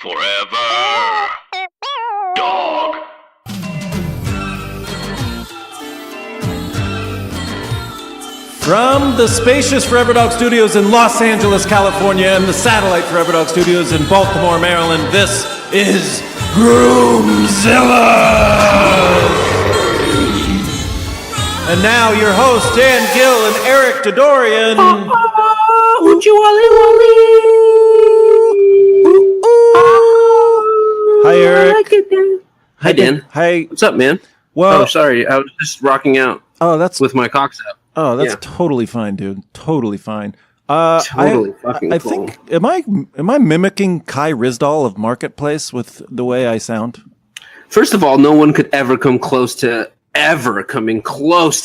Forever. Dog. From the spacious Forever Dog Studios in Los Angeles, California, and the satellite Forever Dog Studios in Baltimore, Maryland, this is Groomzilla! And now your hosts, Dan Gill and Eric Dodorian. Hi, Eric. Hi, Dan. Hi. What's up, man? Well, sorry. I was just rocking out with my cocks out. Oh, that's totally fine, dude. Totally fine. Totally fucking I cool. think am I mimicking Kai Ryssdal of Marketplace with the way I sound? First of all, no one could ever coming close to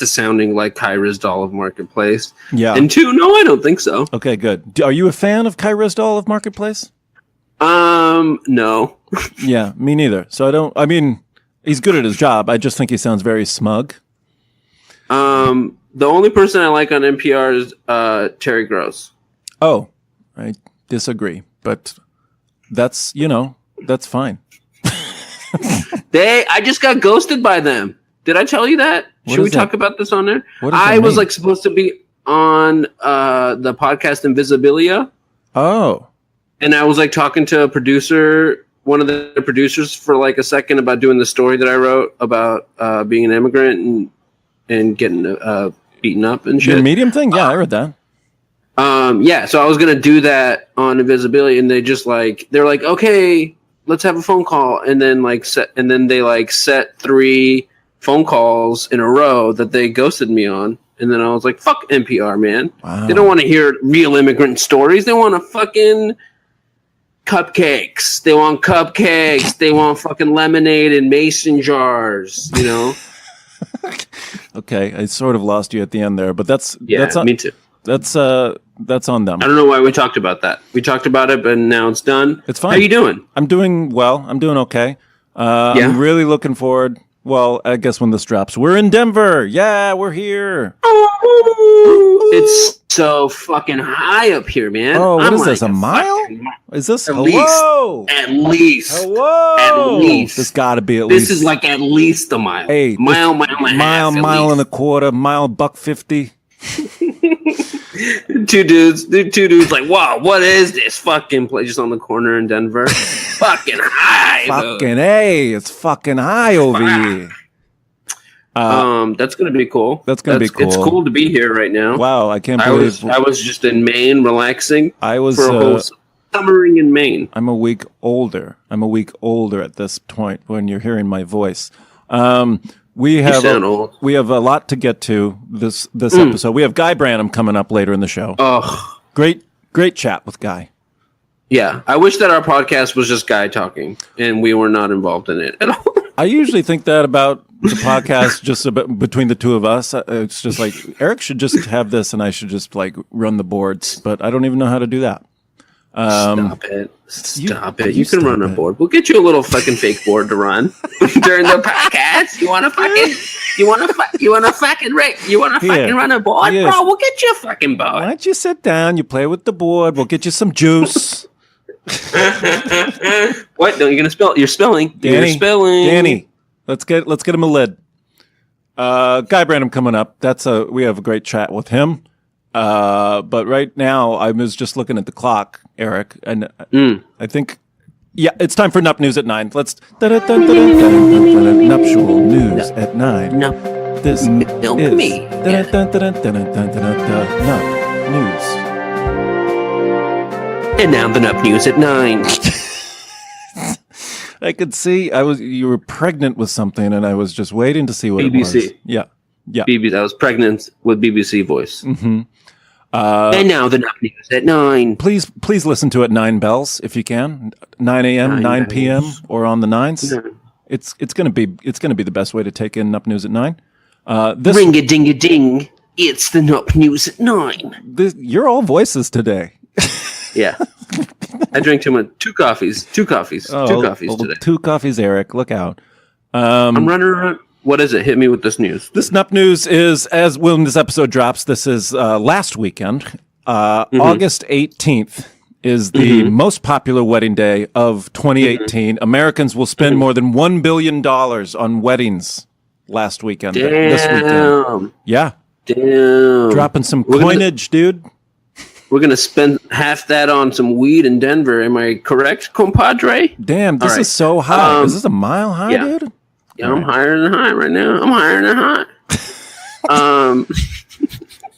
sounding like Kai Ryssdal of Marketplace. Yeah. And two, no, I don't think so. Okay, good. Are you a fan of Kai Ryssdal of Marketplace? No. Yeah, me neither. So I mean, he's good at his job. I just think he sounds very smug. The only person I like on NPR is Terry Gross. Oh, I disagree, but that's fine. I just got ghosted by them. Did I tell you that? Should we talk about this on there? I was like supposed to be on the podcast Invisibilia. Oh. And I was like talking to one of the producers for like a second about doing the story that I wrote about being an immigrant and getting beaten up and shit. Your Medium thing? Yeah, I read that. Yeah, so I was gonna do that on Invisibility, and they're like, okay, let's have a phone call, and then they set 3 phone calls in a row that they ghosted me on, and then I was like, fuck NPR, man. Wow. They don't want to hear real immigrant stories. They want fucking cupcakes. They want cupcakes. They want fucking lemonade in mason jars. You know. Okay, I sort of lost you at the end there, but that's me too. That's on them. I don't know why we talked about that. We talked about it, but now it's done. It's fine. How you doing? I'm doing well. I'm doing okay. I'm really looking forward. Well, I guess when this drops, we're in Denver. Yeah, we're here. It's so fucking high up here, man. Oh, what is this? A mile? Is this? At Hello? least. Hello? At least. This got to be at least. This is like at least a mile. Hey, mile and a half. Mile and a quarter, mile $1.50. Two dudes like, wow, what is this fucking place just on the corner in Denver? Fucking high. Fucking A. It's fucking high over here. That's gonna be cool. That's gonna be cool. It's cool to be here right now. Wow, I can't believe I was just in Maine relaxing. I was for a whole summering in Maine. I'm a week older at this point when you're hearing my voice. We have a lot to get to this episode. We have Guy Branum coming up later in the show. Oh, great chat with Guy. Yeah, I wish that our podcast was just Guy talking and we were not involved in it at all. I usually think that about the podcast just between the two of us. It's just like Eric should just have this and I should just like run the boards, but I don't even know how to do that. Stop it. You can run a board. We'll get you a little fucking fake board to run during the podcast. You want to fucking run a board, bro? We'll get you a fucking board. Why don't you sit down? You play with the board. We'll get you some juice. What? No, you're gonna spill. You're spilling. You're spilling. Danny, let's get him a lid. Guy Branum coming up. We have a great chat with him. But right now I was just looking at the clock, Eric, and I think, it's time for Nup News at 9. Let's nuptial news at 9. This is Nup News. And now the Nup News at 9. I could see you were pregnant with something, and I was just waiting to see what BBC. it was. Yeah. BBC. I was pregnant with BBC voice. Mm-hmm. And now the Nup News at 9. Please listen to it 9 bells if you can. 9 a.m., 9 p.m., or on the 9s. No. It's gonna be the best way to take in Nup News at 9. Ring a ding a ding. It's the Nup News at 9. You're all voices today. Yeah. I drank too much. 2 coffees. 2 coffees. 2 coffees today. 2 coffees, Eric. Look out. I'm running around. What is it? Hit me with this news. This Nup News is, when this episode drops, this is last weekend, August 18th. is the most popular wedding day of 2018. Americans will spend more than $1 billion on weddings this weekend. Yeah. Damn. Dropping some coinage, dude. We're going to spend half that on some weed in Denver. Am I correct, compadre? Damn, this is so high. Is this a mile high, dude? Yeah, I'm higher than high right now. I'm higher than high.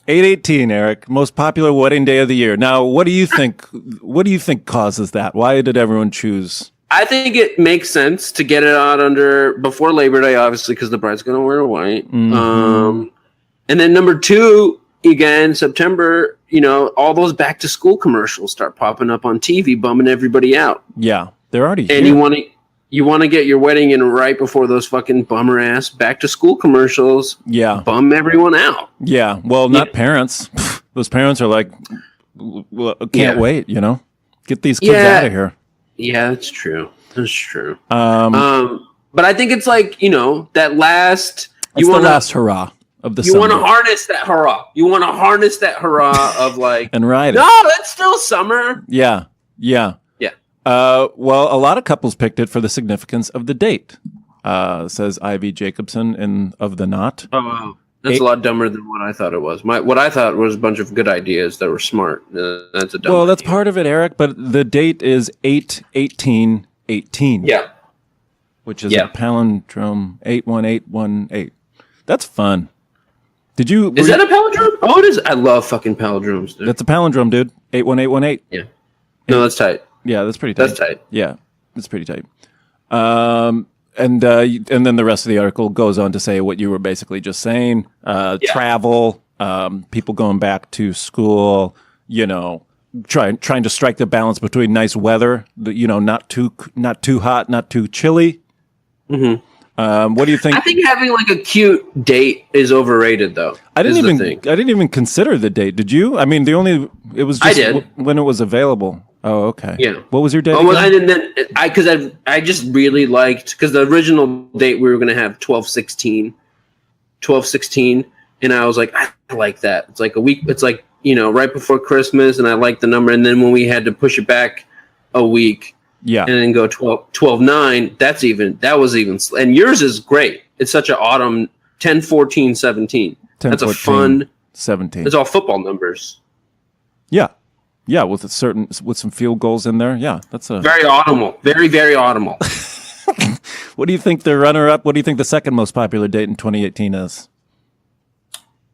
8/18, Eric, most popular wedding day of the year. Now, what do you think? What do you think causes that? Why did everyone choose? I think it makes sense to get it out before Labor Day, obviously, because the bride's going to wear white. And then number 2, again, September. All those back to school commercials start popping up on TV, bumming everybody out. Yeah, they're already and here. You want to get your wedding in right before those fucking bummer ass back to school commercials. Yeah, bum everyone out. Yeah, well, not parents. Those parents are like, can't wait. Get these kids out of here. Yeah, that's true. That's true. But I think it's like that last. It's the last hurrah of the. You want to harness that hurrah. You want to harness that hurrah of like and ride it. No, it's still summer. Yeah. Well, a lot of couples picked it for the significance of the date, says Ivy Jacobson of The Knot. Oh, wow. That's a lot dumber than what I thought it was. What I thought was a bunch of good ideas that were smart. That's a dumb Well, that's idea. part of it, Eric, but the date is 8/18/18. Yeah. Which is a palindrome, 81818. That's fun. Is that a palindrome? Oh, it is. I love fucking palindromes, dude. That's a palindrome, dude. 81818. Yeah. No, that's tight. Yeah, that's pretty tight. That's tight. Yeah, that's pretty tight. And then the rest of the article goes on to say what you were basically just saying: travel, people going back to school. Trying to strike the balance between nice weather, not too hot, not too chilly. What do you think? I think having like a cute date is overrated, though. I didn't even consider the date. Did you? I mean, it was just I did. When it was available. Oh, okay. Yeah. What was your date? I just really liked, because the original date we were going to have 12/16, and I was like, I like that. It's like a week. It's like right before Christmas, and I like the number. And then when we had to push it back a week, and then go 12/9, that was even. And yours is great. It's such an autumn 10/14/17. That's a fun 17. It's all football numbers. Yeah, with some field goals in there. Yeah, that's a very autumnal. Very, very autumnal. What do you think the runner-up? What do you think the second most popular date in 2018 is?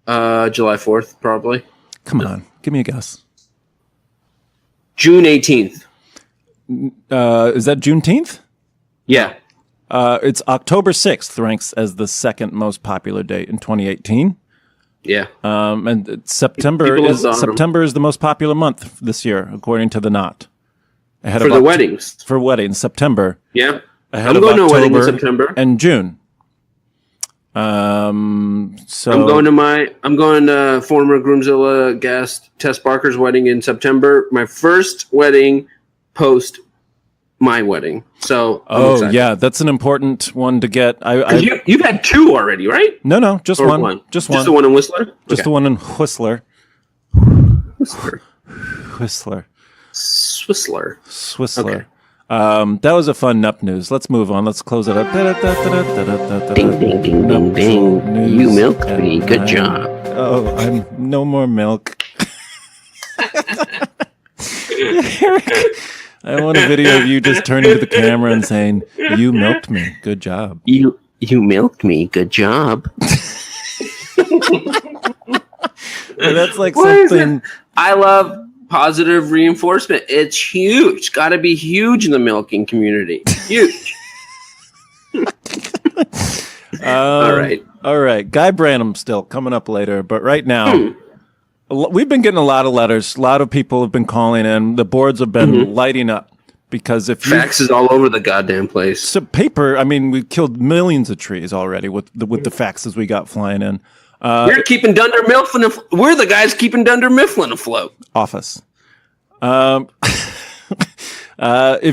July 4th, probably. Come on, give me a guess. June 18th. Is that Juneteenth? Yeah. It's October 6th ranks as the second most popular date in 2018. Yeah. And September is the most popular month this year, according to The Knot. For the weddings. For weddings, September. Yeah. I'm going to a wedding in September. And June. So I'm going to former Groomzilla guest Tess Barker's wedding in September. My first wedding post my wedding. So yeah, that's an important one to get. You've had 2 already, right? No, just one. Just the one in Whistler? Just the one in Whistler. Okay. That was a fun Nup News. Let's move on. Let's close it up. Ding, ding, ding, ding, ding. You milked me. Good job. Oh, I'm no more milk. I want a video of you just turning to the camera and saying, "You milked me. Good job." You milked me. Good job. That's like something. I love positive reinforcement. It's huge. Got to be huge in the milking community. Huge. All right. Guy Branum still coming up later, but right now. We've been getting a lot of letters. A lot of people have been calling in. The boards have been lighting up because if faxes all over the goddamn place. So paper. I mean, we killed millions of trees already with the faxes we got flying in. We're keeping Dunder Mifflin. We're the guys keeping Dunder Mifflin afloat. Office. If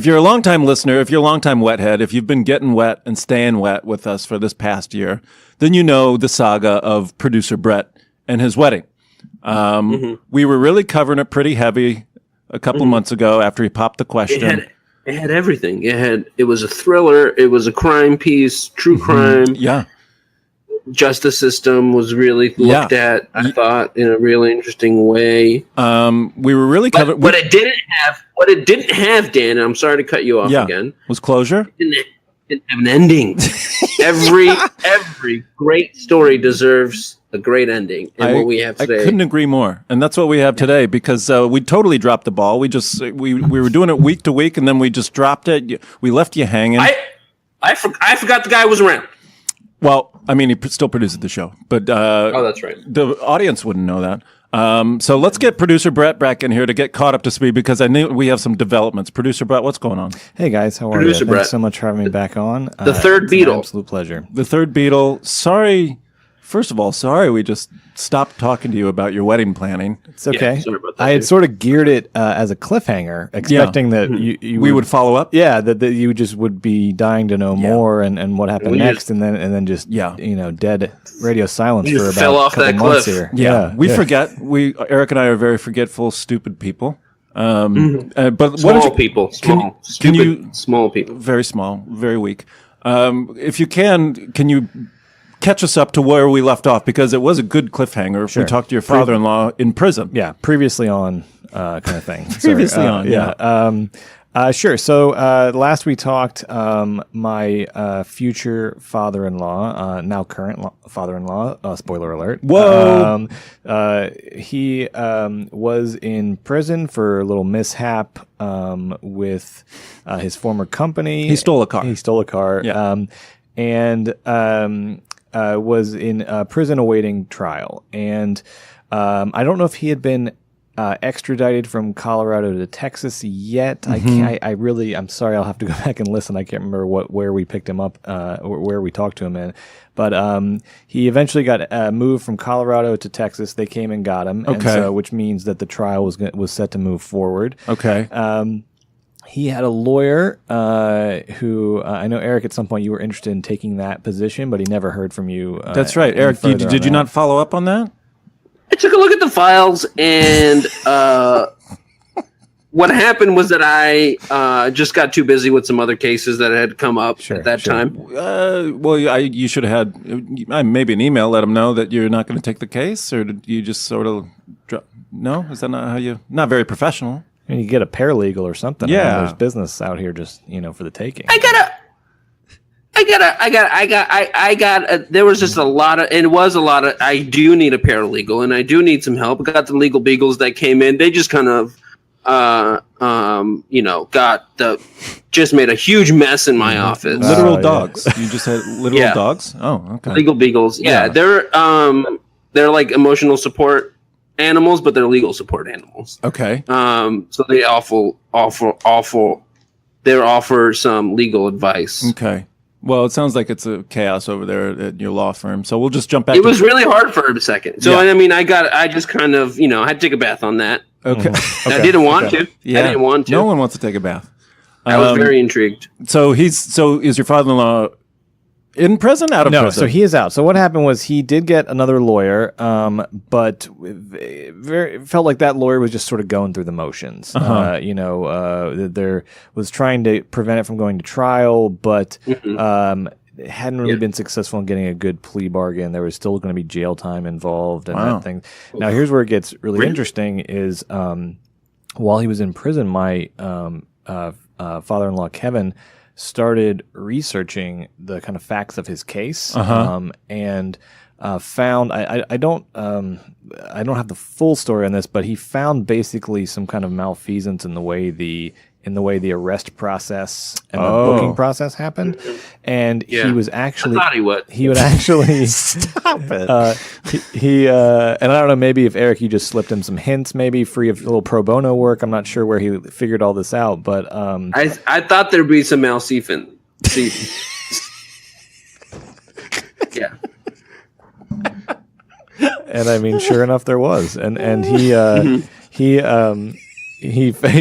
you're a longtime listener, if you're a longtime wethead, if you've been getting wet and staying wet with us for this past year, then you know the saga of producer Brett and his wedding. We were really covering it pretty heavy a couple months ago after he popped the question. It had everything. It was a thriller. It was a crime piece, true crime. Yeah. Justice system was really looked at, I thought, in a really interesting way. We were really covered. What it didn't have, Dan, and I'm sorry to cut you off again. Was closure? It didn't have an ending. Every great story deserves a great ending. And what we have today. I couldn't agree more. And that's what we have today, because we totally dropped the ball. We were doing it week to week, and then we just dropped it. We left you hanging. I forgot the guy was around. Well, I mean, he still produces the show, but that's right. The audience wouldn't know that. So let's get producer Brett back in here to get caught up to speed, because I knew we have some developments. Producer Brett, what's going on? Hey guys, how are Producer you? Brett. Thanks so much for having me back on. The third it's Beatle. An absolute pleasure. The third Beatle. Sorry. First of all, sorry we just stopped talking to you about your wedding planning. It's okay. Yeah, sorry about that, I had dude. sort of geared it as a cliffhanger, expecting that We would follow up. Yeah, that you just would be dying to know more and what happened next, and then just dead radio silence You for fell about off a couple that months cliff. here. Yeah, we forget. Eric and I are very forgetful, stupid people. But Small people. Small people. Very small, very weak. If you can you catch us up to where we left off, because it was a good cliffhanger. Sure. We talked to your father-in-law in prison. Yeah, previously on kind of thing. Previously on, yeah. Sure. So last we talked, my future father-in-law, now current father-in-law, spoiler alert. Whoa! He was in prison for a little mishap with his former company. He stole a car. Yeah. Was in prison awaiting trial. And I don't know if he had been extradited from Colorado to Texas yet. Mm-hmm. I'm sorry, I'll have to go back and listen. I can't remember where we picked him up, or where we talked to him in. But he eventually got moved from Colorado to Texas. They came and got him. Okay. And so, which means that the trial was set to move forward. Okay. He had a lawyer who I know, Eric, at some point you were interested in taking that position, but he never heard from you. That's right. Eric, did you not follow up on that? I took a look at the files, and what happened was that I just got too busy with some other cases that had come up at that time. You should have had maybe an email, let them know that you're not going to take the case, or did you just sort of no? Is that not how you? Not very professional. I mean, you get a paralegal or something. Yeah. There's business out here just, for the taking. There was just a lot of, and it was a lot of, I do need a paralegal and I do need some help. I got the legal beagles that came in. They just kind of, just made a huge mess in my office. Literal dogs. You just had literal dogs? Oh, okay. Legal beagles. Yeah. They're like emotional support animals, but they're legal support animals. Okay. So they offer some legal advice. Okay. Well, it sounds like it's a chaos over there at your law firm. So we'll just jump back. It was really hard for a second. So I mean, I just kind of, I had to take a bath on that. Okay. I didn't want to. Yeah. I didn't want to. No one wants to take a bath. I was very intrigued. So is your father-in-law in prison? Out of prison? No, so he is out. So what happened was he did get another lawyer, but felt like that lawyer was just sort of going through the motions. There was trying to prevent it from going to trial, but hadn't really been successful in getting a good plea bargain. There was still going to be jail time involved and that thing. Now, here's where it gets really interesting is while he was in prison, my father-in-law, Kevin, started researching the kind of facts of his case, and found I don't have the full story on this, but he found basically some kind of malfeasance in the way the arrest process and the booking process happened, and he was actually I thought he would. He would actually Stop it. And I don't know, maybe if Eric, you just slipped him some hints, maybe free of a little pro bono work. I'm not sure where he figured all this out, but I thought there'd be some malfeasance. Yeah. And I mean, sure enough, there was, and he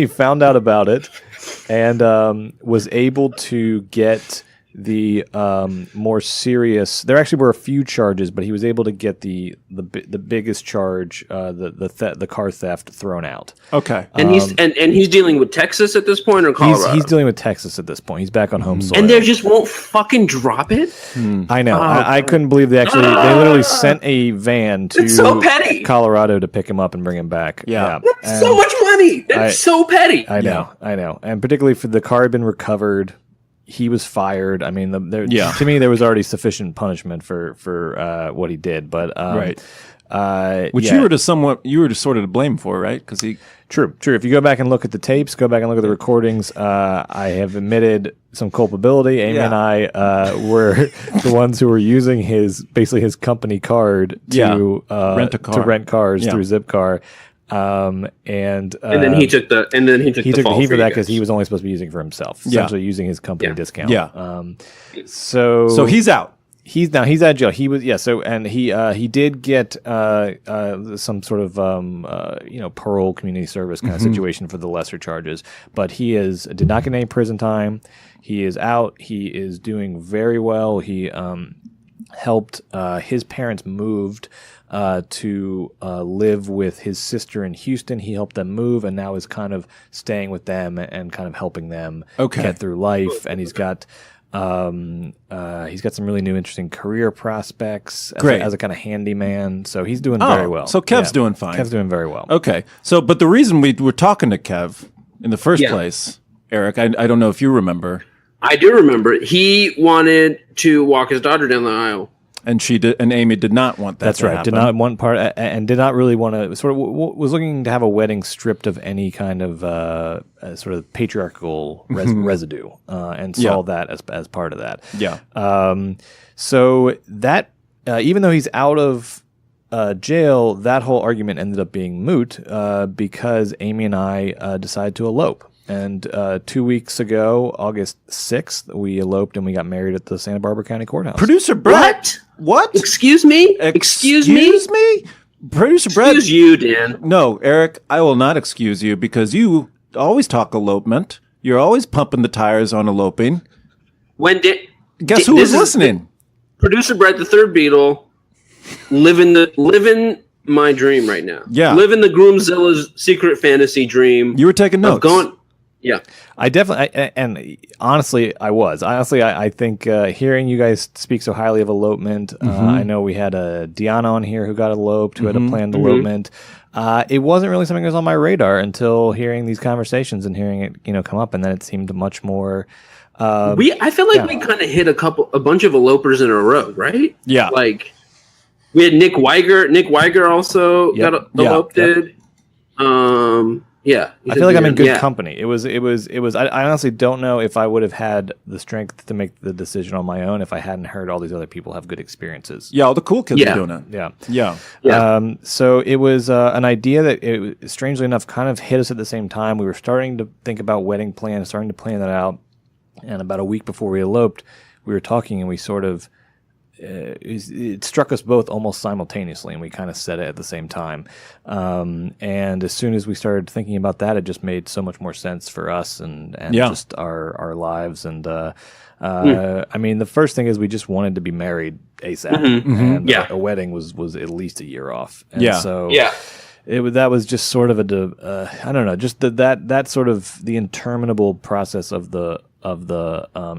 found out about it, and was able to get more serious. There actually were a few charges, but he was able to get the biggest charge, the car theft, thrown out. Okay. And he's dealing with Texas at this point, or Colorado? He's dealing with Texas at this point. He's back on home soil. And they just won't fucking drop it? I know. I couldn't believe they literally sent a van to It's so petty. Colorado to pick him up and bring him back. Yeah. That's so much money. That's so petty. I know. And particularly for the car had been recovered. He was fired. I mean, to me, there was already sufficient punishment for what he did. But right. Which you were sort of to blame for, right? Because he. True. If you go back and look at the tapes, go back and look at the recordings, I have admitted some culpability. Amy and I were the ones who were using his company card to rent cars through Zipcar. And then he took the fall for that because he was only supposed to be using it for himself, essentially using his company discount. Yeah. So he's out. He's out of jail. He was he did get some sort of parole community service kind of situation for the lesser charges, but he did not get any prison time. He is out. He is doing very well. He helped his parents moved to live with his sister in Houston. He helped them move, and now is kind of staying with them and kind of helping them get through life. And he's got some really new, interesting career prospects as a kind of handyman. So he's doing very well. So Kev's doing fine. Kev's doing very well. Okay. So, but the reason we were talking to Kev in the first place, Eric, I don't know if you remember. I do remember. He wanted to walk his daughter down the aisle. And Amy did not want that. That's right. Happen. Did not want part, and did not really want to. Sort of was looking to have a wedding stripped of any kind of sort of patriarchal residue, and saw that as part of that. Yeah. So that even though he's out of jail, that whole argument ended up being moot because Amy and I decided to elope. And 2 weeks ago, August 6th, we eloped and we got married at the Santa Barbara County Courthouse. Producer Brett. What? Excuse me? Excuse me? Producer Brett. Excuse you, Dan. No, Eric, I will not excuse you because you always talk elopement. You're always pumping the tires on eloping. Guess who was listening? Producer Brett, the third Beatle, living my dream right now. Yeah. Living the Groomzilla's secret fantasy dream. You were taking notes. Yeah. I definitely, and honestly, I was. Honestly, I think hearing you guys speak so highly of elopement, I know we had Deanna on here who got eloped, who had a planned elopement. It wasn't really something that was on my radar until hearing these conversations and hearing it, come up, and then it seemed much more. I feel like we kind of hit a bunch of elopers in a row, right? Yeah. Like we had Nick Weiger. Nick Weiger also got eloped. Yeah, I feel like I'm in good company. It was. I honestly don't know if I would have had the strength to make the decision on my own if I hadn't heard all these other people have good experiences. Yeah, all the cool kids are doing it. Yeah. So it was an idea that, strangely enough, kind of hit us at the same time. We were starting to think about wedding plans, starting to plan that out, and about a week before we eloped, we were talking, and we sort of. It struck us both almost simultaneously, and we kind of said it at the same time. And as soon as we started thinking about that, it just made so much more sense for us and just our lives. And I mean, the first thing is we just wanted to be married ASAP, and a wedding was at least a year off. And that was just sort of I don't know, just that sort of the interminable process of the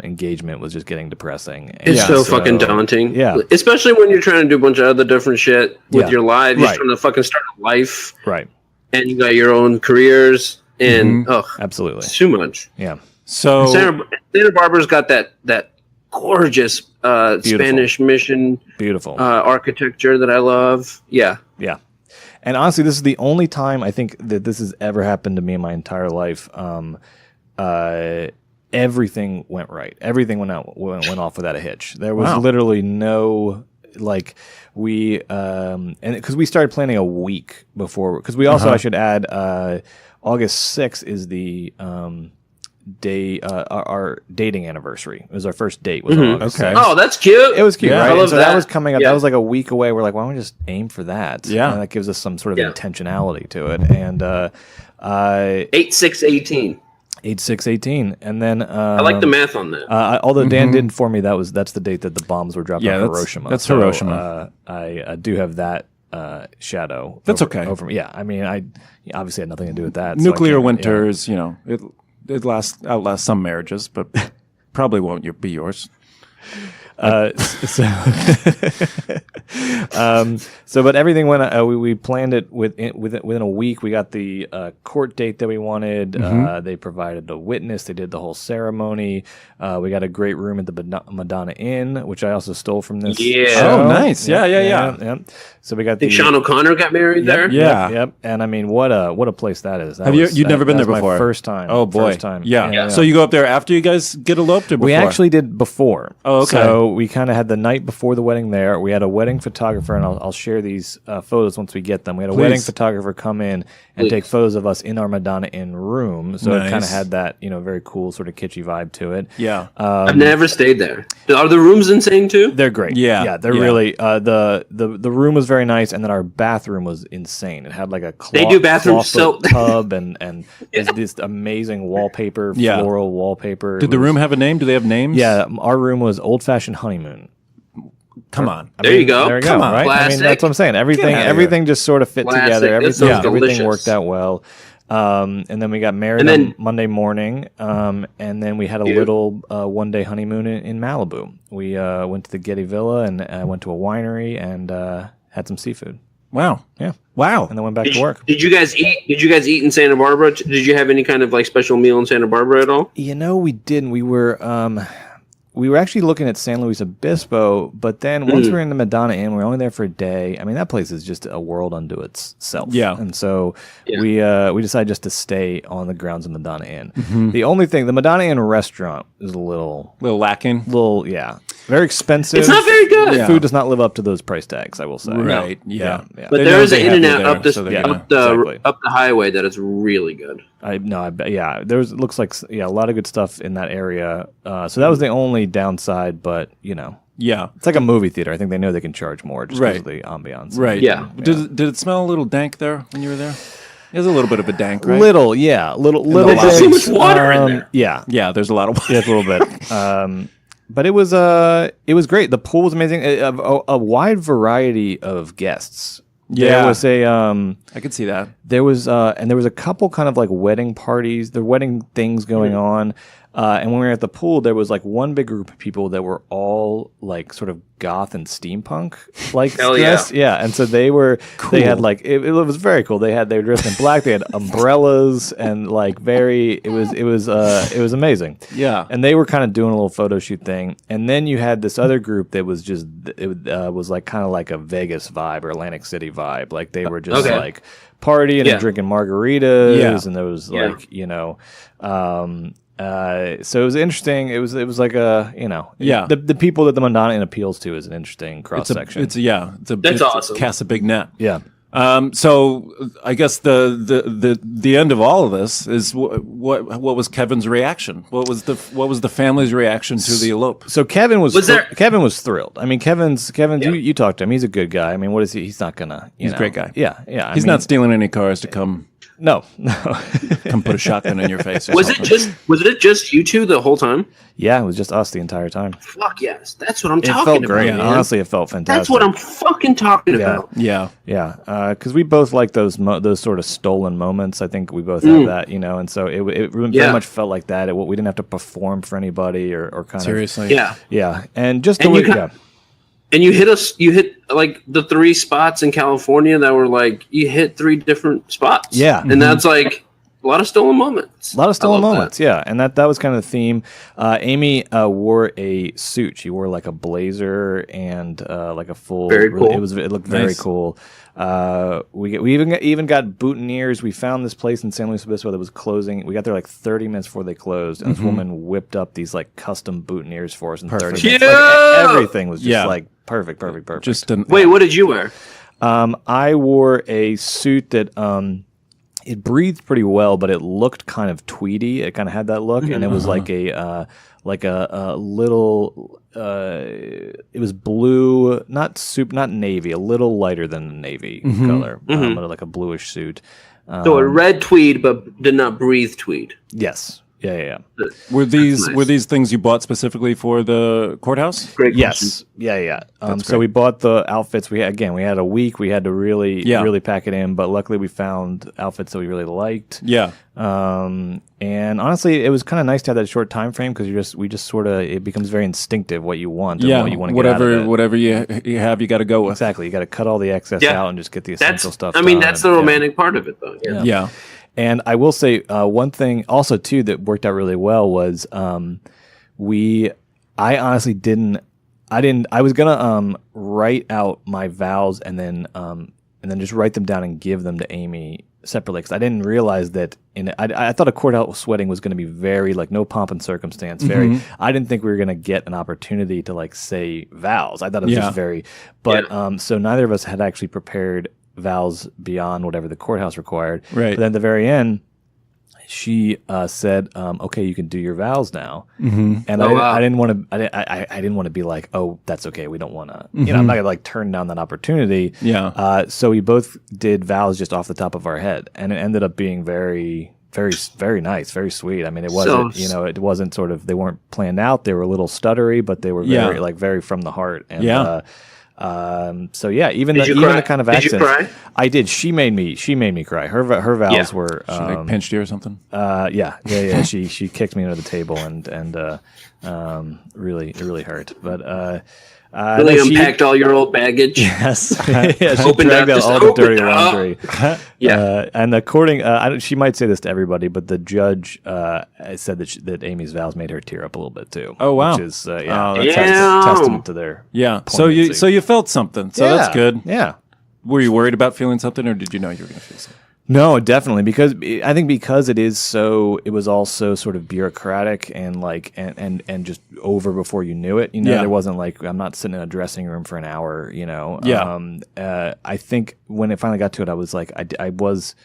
engagement was just getting depressing. It's so fucking daunting. Yeah. Especially when you're trying to do a bunch of other different shit with your life. You're trying to fucking start a life. Right. And you got your own careers. And, absolutely. It's too much. Yeah. So Santa Barbara's got that gorgeous Spanish mission architecture that I love. Yeah. Yeah. And honestly, this is the only time I think that this has ever happened to me in my entire life. Everything went right. Everything went off without a hitch. There was literally no we and because we started planning a week before. Because we also I should add August 6th is the day our dating anniversary. It was our first date. Was on August 6th. Oh, that's cute. It was cute, right? I love so that was coming up. Yeah. That was like a week away. We're like, why don't we just aim for that? Yeah, and that gives us some sort of intentionality to it. And 8/6/18. 8, 6, 18. And then I like the math on that. although Dan did inform me that's the date that the bombs were dropped on Hiroshima. That's So, Hiroshima. I do have that shadow. That's okay. Over, yeah, I mean, I obviously had nothing to do with that. Nuclear so winters, it outlasts some marriages, but probably won't be yours. But everything went. We planned it within a week. We got the court date that we wanted. They provided a witness. They did the whole ceremony. We got a great room at the Madonna Inn, which I also stole from this. Yeah. show. Oh, nice. Yeah. So we got I think Sean O'Connor got married there. Yeah. Yep. And I mean, what a place that is. You'd never been there before? My first time. Oh boy. First time. Yeah. So you go up there after you guys get eloped, or before? We actually did before. Oh, okay. So we kind of had the night before the wedding there. We had a wedding photographer, and I'll share these photos once we get them. We had a wedding photographer come in and take photos of us in our Madonna Inn room. So it kind of had that, very cool sort of kitschy vibe to it. Yeah. I've never stayed there. Are the rooms insane too? They're great. Yeah. They're really the room was very nice, and then our bathroom was insane. It had like a They do bathrooms so tub and this amazing wallpaper, floral wallpaper. Did the room have a name? Do they have names? Yeah, our room was Old Fashioned Honeymoon. Come on. There you go. There you Come go. on. Right? I mean, Classic. Everything Get outta here. everything just sort of fit Classic. together. That Everything sounds delicious. worked out well. And then we got married on Monday morning. And then we had a little one-day honeymoon in Malibu. We went to the Getty Villa and went to a winery and had some seafood. Wow. Yeah. Wow. And then went back to work. Did you guys eat? Did you guys eat in Santa Barbara? Did you have any kind of like special meal in Santa Barbara at all? We didn't. We were actually looking at San Luis Obispo, but then once we were in the Madonna Inn, we were only there for a day. I mean, that place is just a world unto itself. Yeah. And so we decided just to stay on the grounds of Madonna Inn. The only thing, the Madonna Inn restaurant is a little lacking. Very expensive. It's not very good. The food does not live up to those price tags, I will say. Right. Yeah. But They there know is an they have you In-N-Out there, up so up the highway that is really good. There's looks like a lot of good stuff in that area. So that was the only downside, but Yeah. it's like a movie theater. I think they know they can charge more just because of the ambiance. Right. Yeah. Did it smell a little dank there when you were there? There's a little bit of a dank, right? Little bit. There's so much water in there. Yeah, there's a lot of water. a little bit. But it was great. The pool was amazing. A wide variety of guests. Yeah. There was I could see that. there was a couple kind of like wedding parties, the wedding things going on. And when we were at the pool, there was like one big group of people that were all like sort of goth and steampunk like dressed. Yeah. And so they had like it was very cool. They were dressed in black, they had umbrellas and like it was amazing. Yeah. And they were kind of doing a little photo shoot thing. And then you had this other group that was just was like kind of like a Vegas vibe or Atlantic City vibe. Like they were just like partying and drinking margaritas and there was like, so it was interesting. It was like the people that the Madonna Inn appeals to is an interesting cross section. That's awesome. Cast a big net. Yeah. So I guess the end of all of this is what was Kevin's reaction? What was the family's reaction to the elope? So Kevin was thrilled. I mean, Kevin's you talked to him. He's a good guy. I mean, what is he? He's not gonna. He's a great guy. Yeah. He's not stealing any cars to come. No. Come put a shotgun in your face. Was it just you two the whole time? Yeah, it was just us the entire time. Fuck yes, that's what I'm It talking felt about. great. Man. Honestly, it felt fantastic. That's what I'm fucking talking about. Yeah. Yeah, because we both like those sort of stolen moments. I think we both have that, and so it very much felt like that. We didn't have to perform for anybody or kind Seriously. of yeah, and just the way And you hit like the 3 spots in California that were like you hit 3 different spots. Yeah, and that's like a lot of stolen moments. A lot of stolen moments, yeah, and that was kind of the theme. Amy wore a suit. She wore like a blazer and like a full. Very cool. It looked very cool. We even got boutonnieres. We found this place in San Luis Obispo that was closing. We got there like 30 minutes before they closed, and this woman whipped up these like custom boutonnieres for us in 30 minutes. Like, everything was just like perfect. Wait, what did you wear? I wore a suit that it breathed pretty well, but it looked kind of tweedy. It kind of had that look, and it was like a little. It was blue, not navy, a little lighter than the navy color, but like a bluish suit. So a red tweed, but did not breathe tweed. Yes. Yeah. Were these nice. things you bought specifically for the courthouse? Great Yes. question. Yeah. So great. we bought the outfits. We had a week. We had to really pack it in, but luckily we found outfits that we really liked. Yeah. And honestly, it was kind of nice to have that short time frame because we just sort of it becomes very instinctive what you want and what you want to get out of it. Whatever you have, you got to go with. Exactly. You got to cut all the excess out and just get the essential stuff. I mean, done. that's the romantic part of it, though. Yeah. Yeah. And I will say one thing also too that worked out really well was I honestly didn't. I was gonna write out my vows and then just write them down and give them to Amy separately because I didn't realize that I thought a courthouse wedding was going to be very like no pomp and circumstance. Very. I didn't think we were going to get an opportunity to like say vows. I thought it was just very. But so neither of us had actually prepared vows beyond whatever the courthouse required. Right. But then at the very end, she said, "Okay, you can do your vows now." Mm-hmm. And I didn't want to. I didn't want to be like, "Oh, that's okay. We don't want to." You know, I'm not gonna like turn down that opportunity. Yeah. So we both did vows just off the top of our head, and it ended up being very, very, very nice, very sweet. I mean, it wasn't. It wasn't sort of. They weren't planned out. They were a little stuttery, but they were very very from the heart. And, so yeah, even the kind of accents. Did you cry? I did. She made me cry. Her vows were. She like pinched you or something? Yeah. She kicked me under the table and it really hurt. But Really unpacked all your old baggage. Yes. She Opened dragged up, out just all the opened dirty up. laundry. Yeah. And according, she might say this to everybody, but the judge said that Amy's vows made her tear up a little bit too. Oh, wow. Which is that's testament to their poignancy. So you felt something. So that's good. Yeah. Were you worried about feeling something, or did you know you were going to feel something? No, definitely, because I think because it was all so sort of bureaucratic and like and just over before you knew it. You know, there wasn't like I'm not sitting in a dressing room for an hour. You know, I think when it finally got to it, I was like, I was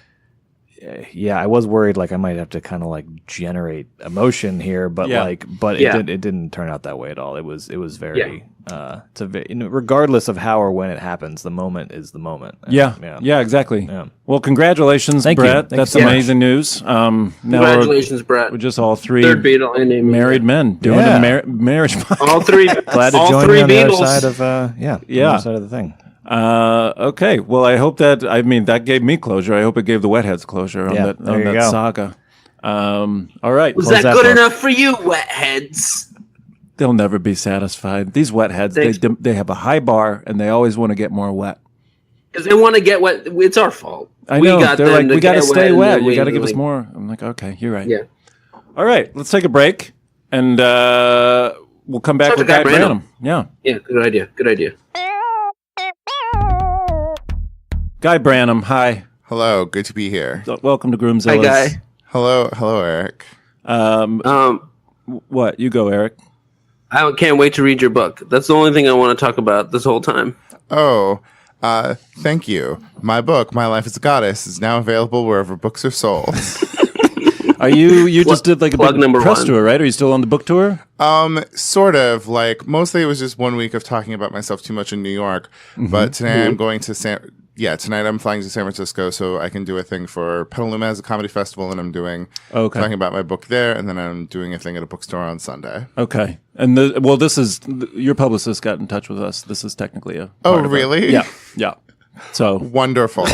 worried like I might have to kind of like generate emotion here, but it didn't turn out that way at all. It was very regardless of how or when it happens, the moment is the moment. Yeah, exactly. Yeah. Well, congratulations, Thank you. Brett. Thank That's you so amazing news. Now Congratulations, Brett. we're just all three Third Beatle and Amy. married men doing a marriage. All three. Glad to all join three you on the other Beatles. side of the other side of the thing. Okay. Well, I hope that gave me closure. I hope it gave the Wetheads closure on Yeah, that there you go. saga. All right. Was Close that that good book. enough for you, wetheads? They'll never be satisfied. These Wetheads, they have a high bar and they always want to get more wet. Because they want to get wet. It's our fault. I know. They're like, we got to get stay and wet. then You got to we- give us more. I'm like, okay, you're right. Yeah. All right. Let's take a break and we'll come back Talk with to Guy Guy Branum. Branum. Yeah. Yeah. Good idea. Good idea. Guy Branum, hi. Hello, good to be here. Welcome to Hi, Groomzilla's. Guy. Hello, Eric. What? You go, Eric. I can't wait to read your book. That's the only thing I want to talk about this whole time. Oh, thank you. My book, My Life as a Goddess, is now available wherever books are sold. Are you just did like a plug big number press one. tour, right? Are you still on the book tour? Sort of. Like, mostly it was just 1 week of talking about myself too much in New York. But today I'm going to tonight I'm flying to San Francisco so I can do a thing for Petaluma as a comedy festival, and I'm doing talking about my book there, and then I'm doing a thing at a bookstore on Sunday. Okay. And this is your publicist got in touch with us. This is technically a part of it. Really? Yeah. So Wonderful.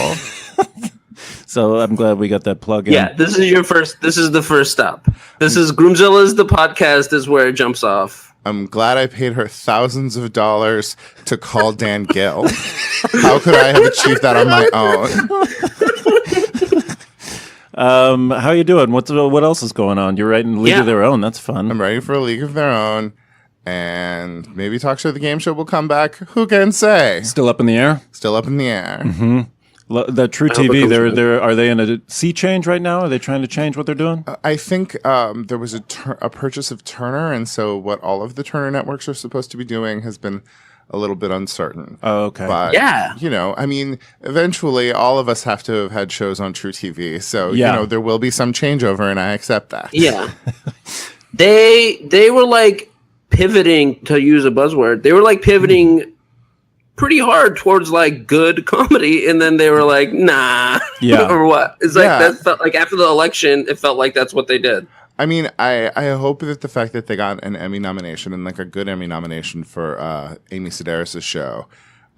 so I'm glad we got that plug in. Yeah, this is the first stop. This is Groomzilla's the podcast is where it jumps off. I'm glad I paid her thousands of dollars to call Dan Gill. How could I have achieved that on my own? How you doing? What else is going on? You're writing League of Their Own. That's fun. I'm ready for a League of Their Own, and maybe Talk Show the Game Show will come back. Who can say? Still up in the air. Still up in the air. The True hope it TV. comes Are they in a sea change right now? Are they trying to change what they're doing? I think there was a purchase of Turner, and so what all of the Turner networks are supposed to be doing has been a little bit uncertain. Oh, okay. But, I mean, eventually all of us have to have had shows on True TV. So, there will be some changeover, and I accept that. Yeah. They were like pivoting, to use a buzzword. They were like pivoting pretty hard towards like good comedy, and then they were like, nah. Yeah. Or what? It's like Yeah. that felt like after the election, it felt like that's what they did. I mean, I hope that the fact that they got an Emmy nomination and like a good Emmy nomination for Amy Sedaris' show.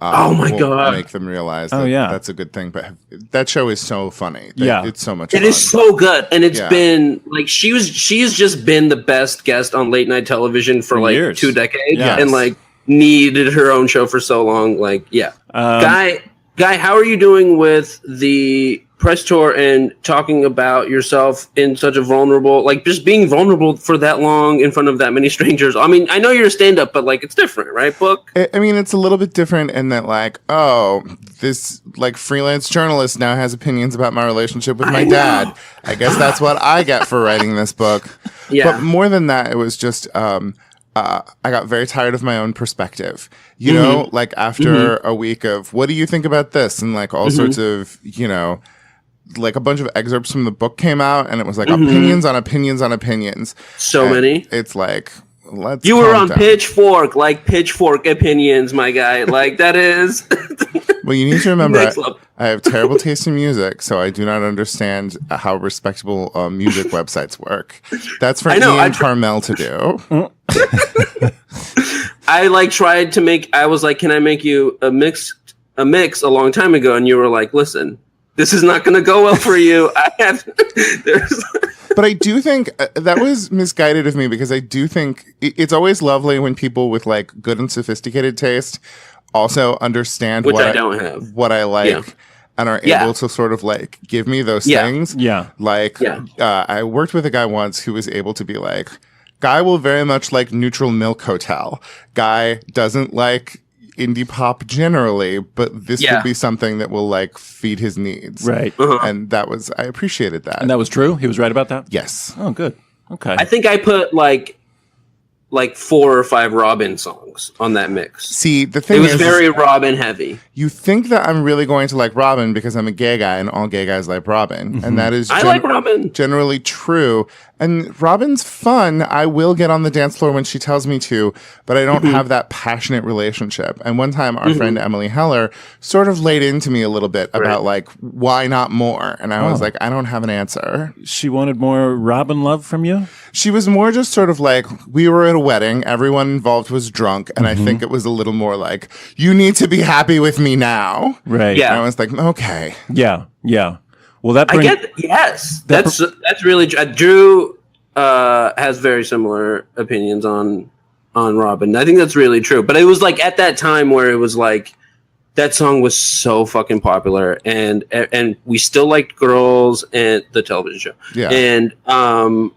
Oh my will God. Make them realize Oh, that yeah. that's a good thing. But that show is so funny. Yeah. It's so much It fun. is so good, and it's Yeah. been like she's just been the best guest on late night television for like years. 2 decades, Yes. and like needed her own show for so long. Like, yeah, Guy, how are you doing with the press tour and talking about yourself in such a vulnerable, like just being vulnerable for that long in front of that many strangers? I mean, I know you're a stand-up, but like it's different, right, Book? I mean, it's a little bit different in that, like, oh, this like freelance journalist now has opinions about my relationship with my dad. I guess that's what I get for writing this book. Yeah. But more than that, it was just I got very tired of my own perspective. You know, like after a week of what do you think about this, and like all sorts of, you know, like a bunch of excerpts from the book came out, and it was like opinions on opinions on opinions. So And many. It's like, let's. You were calm on down. Pitchfork, like Pitchfork opinions, my guy. Like that is. Well, you need to remember, Next level. I have terrible taste in music, so I do not understand how respectable music websites work. That's for I know, Ian Carmel to do. I like tried to make. I was like, "Can I make you a mix a long time ago?" And you were like, "Listen, this is not going to go well for you." I have. There's. But I do think that was misguided of me, because I do think it's always lovely when people with like good and sophisticated taste also understand Which what I don't have. what I like. Yeah. And are Yeah. able to sort of like give me those Yeah. things. Yeah. Like, Yeah. I worked with a guy once who was able to be like, Guy will very much like Neutral Milk Hotel. Guy doesn't like indie pop generally, but this Yeah. would be something that will like feed his needs. Right. And that was, I appreciated that. And that was true? He was right about that? Yes. Oh, good. Okay. I think I put like 4 or 5 Robin songs on that mix. See, the It thing was is, very Robin heavy. you think that I'm really going to like Robin because I'm a gay guy and all gay guys like Robin. And that is I like Robin. generally true. And Robin's fun. I will get on the dance floor when she tells me to, but I don't have that passionate relationship. And one time our friend Emily Heller sort of laid into me a little bit about like, why not more? And I was like, I don't have an answer. She wanted more Robin love from you? She was more just sort of like, we were at a wedding, everyone involved was drunk, and I think it was a little more like, you need to be happy with me now. Right. Yeah. And I was like, okay. Yeah. Yeah. Well, that I brings... get yes. That's really Drew has very similar opinions on Robin. I think that's really true. But it was like at that time where it was like that song was so fucking popular, and we still liked Girls and the television show. Yeah. And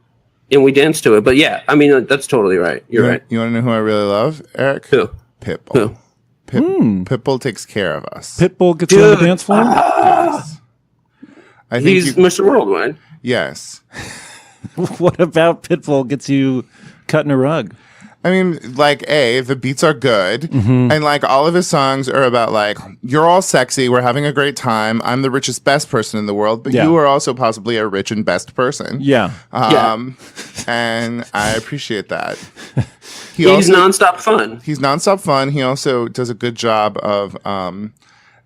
we danced to it. But yeah, I mean that's totally right. You're right. You want to know who I really love, Eric? Who? Pitbull. Pitbull takes care of us. Pitbull gets you on the Dude. dance floor? I think He's Mr. Worldwide. yes. What about Pitbull gets you cutting a rug? I mean, like, the beats are good. And, like, all of his songs are about, like, you're all sexy. We're having a great time. I'm the richest, best person in the world. But Yeah. you are also possibly a rich and best person. Yeah. And I appreciate that. He's nonstop fun. He's nonstop fun. He also does a good job of,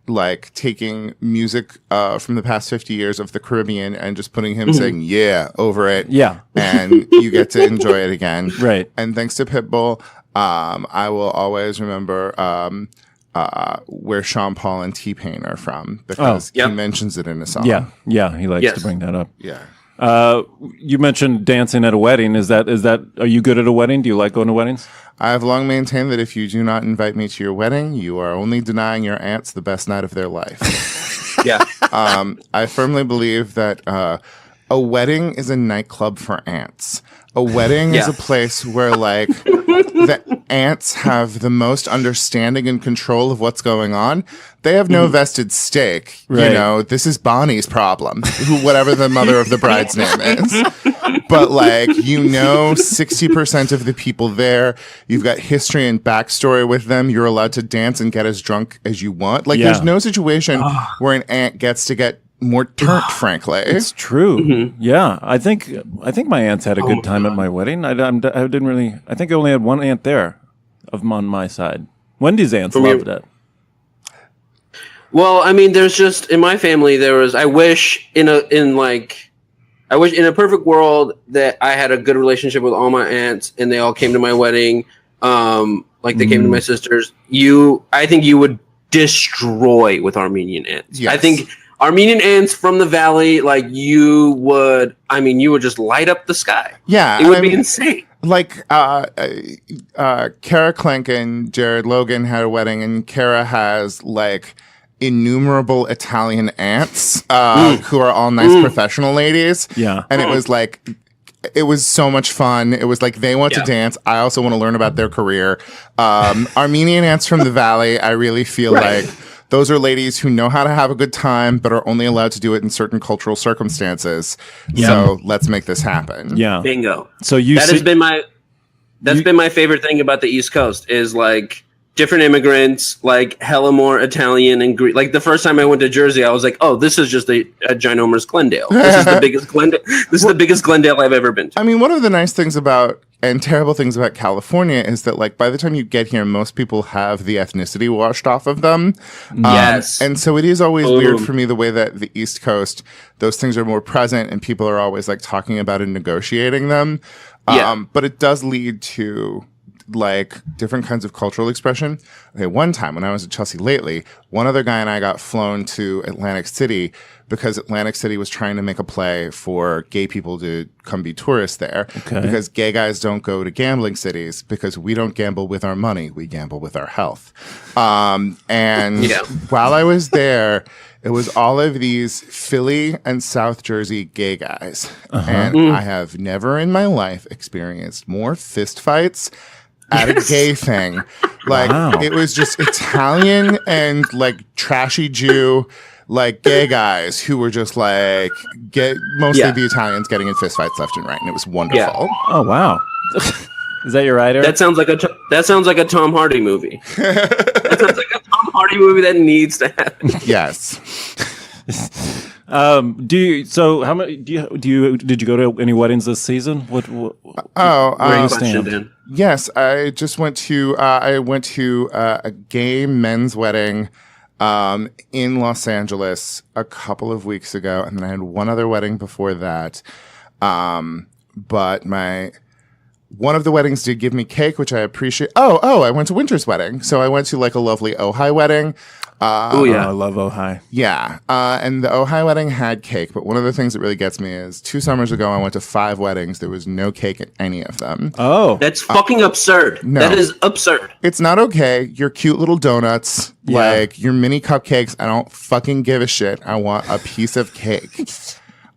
like, taking music from the past 50 years of the Caribbean and just putting him saying, yeah, over it. Yeah. And you get to enjoy it again. Right. And thanks to Pitbull, I will always remember where Sean Paul and T-Pain are from, because he mentions it in a song. Yeah. Yeah. He likes Yes. to bring that up. Yeah. You mentioned dancing at a wedding. Is that, are you good at a wedding? Do you like going to weddings? I have long maintained that if you do not invite me to your wedding, you are only denying your aunts the best night of their life. Yeah. I firmly believe that a wedding is a nightclub for ants. A wedding is Yeah. a place where, like, the ants have the most understanding and control of what's going on. They have no vested stake. You Right. know, this is Bonnie's problem, whatever the mother of the bride's name is. But, like, 60% of the people there, you've got history and backstory with them. You're allowed to dance and get as drunk as you want. Like, Yeah. there's no situation where an ant gets to get more turned, frankly. It's true. Yeah. I think my aunts had a good time at my wedding. I didn't really, I think I only had one aunt there on my side. Wendy's aunts loved it. Well, I mean, there's just in my family there was. I wish in I wish in a perfect world that I had a good relationship with all my aunts and they all came to my wedding. Like they came to my sisters. I think you would destroy with Armenian aunts. Yes. I think Armenian aunts from the valley, like you would just light up the sky. Yeah. It would be insane. Like Kara Clink and Jared Logan had a wedding, and Kara has like innumerable Italian aunts who are all nice professional ladies. Yeah. And it was like, it was so much fun. It was like they want to dance. I also want to learn about their career. Armenian aunts from the valley, I really feel like those are ladies who know how to have a good time, but are only allowed to do it in certain cultural circumstances. So let's make this happen. Yeah. Bingo. So has been my favorite thing about the East Coast is like different immigrants, like hella more Italian and Greek. Like the first time I went to Jersey, I was like, "Oh, this is just a ginormous Glendale. This is the biggest Glendale. This is the biggest Glendale I've ever been to." I mean, one of the nice things about and terrible things about California is that, like, by the time you get here, most people have the ethnicity washed off of them. Yes. And so it is always weird for me the way that the East Coast, those things are more present and people are always like talking about and negotiating them. But it does lead to like different kinds of cultural expression. Okay, one time when I was at Chelsea lately, one other guy and I got flown to Atlantic City because Atlantic City was trying to make a play for gay people to come be tourists there. Okay. Because gay guys don't go to gambling cities because we don't gamble with our money, we gamble with our health. And while I was there, it was all of these Philly and South Jersey gay guys. And I have never in my life experienced more fist fights at a gay thing. Like, it was just Italian and like trashy Jew, like gay guys who were just like, mostly the Italians getting in fistfights left and right. And it was wonderful. Yeah. Oh, wow. Is that your writer? That sounds like a Tom Hardy movie. That sounds like a Tom Hardy movie that needs to happen. Yes. Did you go to any weddings this season? Where do you stand? Yes, I just went to a gay men's wedding in Los Angeles a couple of weeks ago, and then I had one other wedding before that. But one of the weddings did give me cake, which I appreciate. I went to Winter's wedding, so I went to like a lovely Ojai wedding. I love Ojai. Yeah, and the Ojai wedding had cake, but one of the things that really gets me is 2 summers ago I went to 5 weddings. There was no cake at any of them. Oh, that's fucking absurd. No. That is absurd. It's not okay. Your cute little donuts, like your mini cupcakes, I don't fucking give a shit. I want a piece of cake.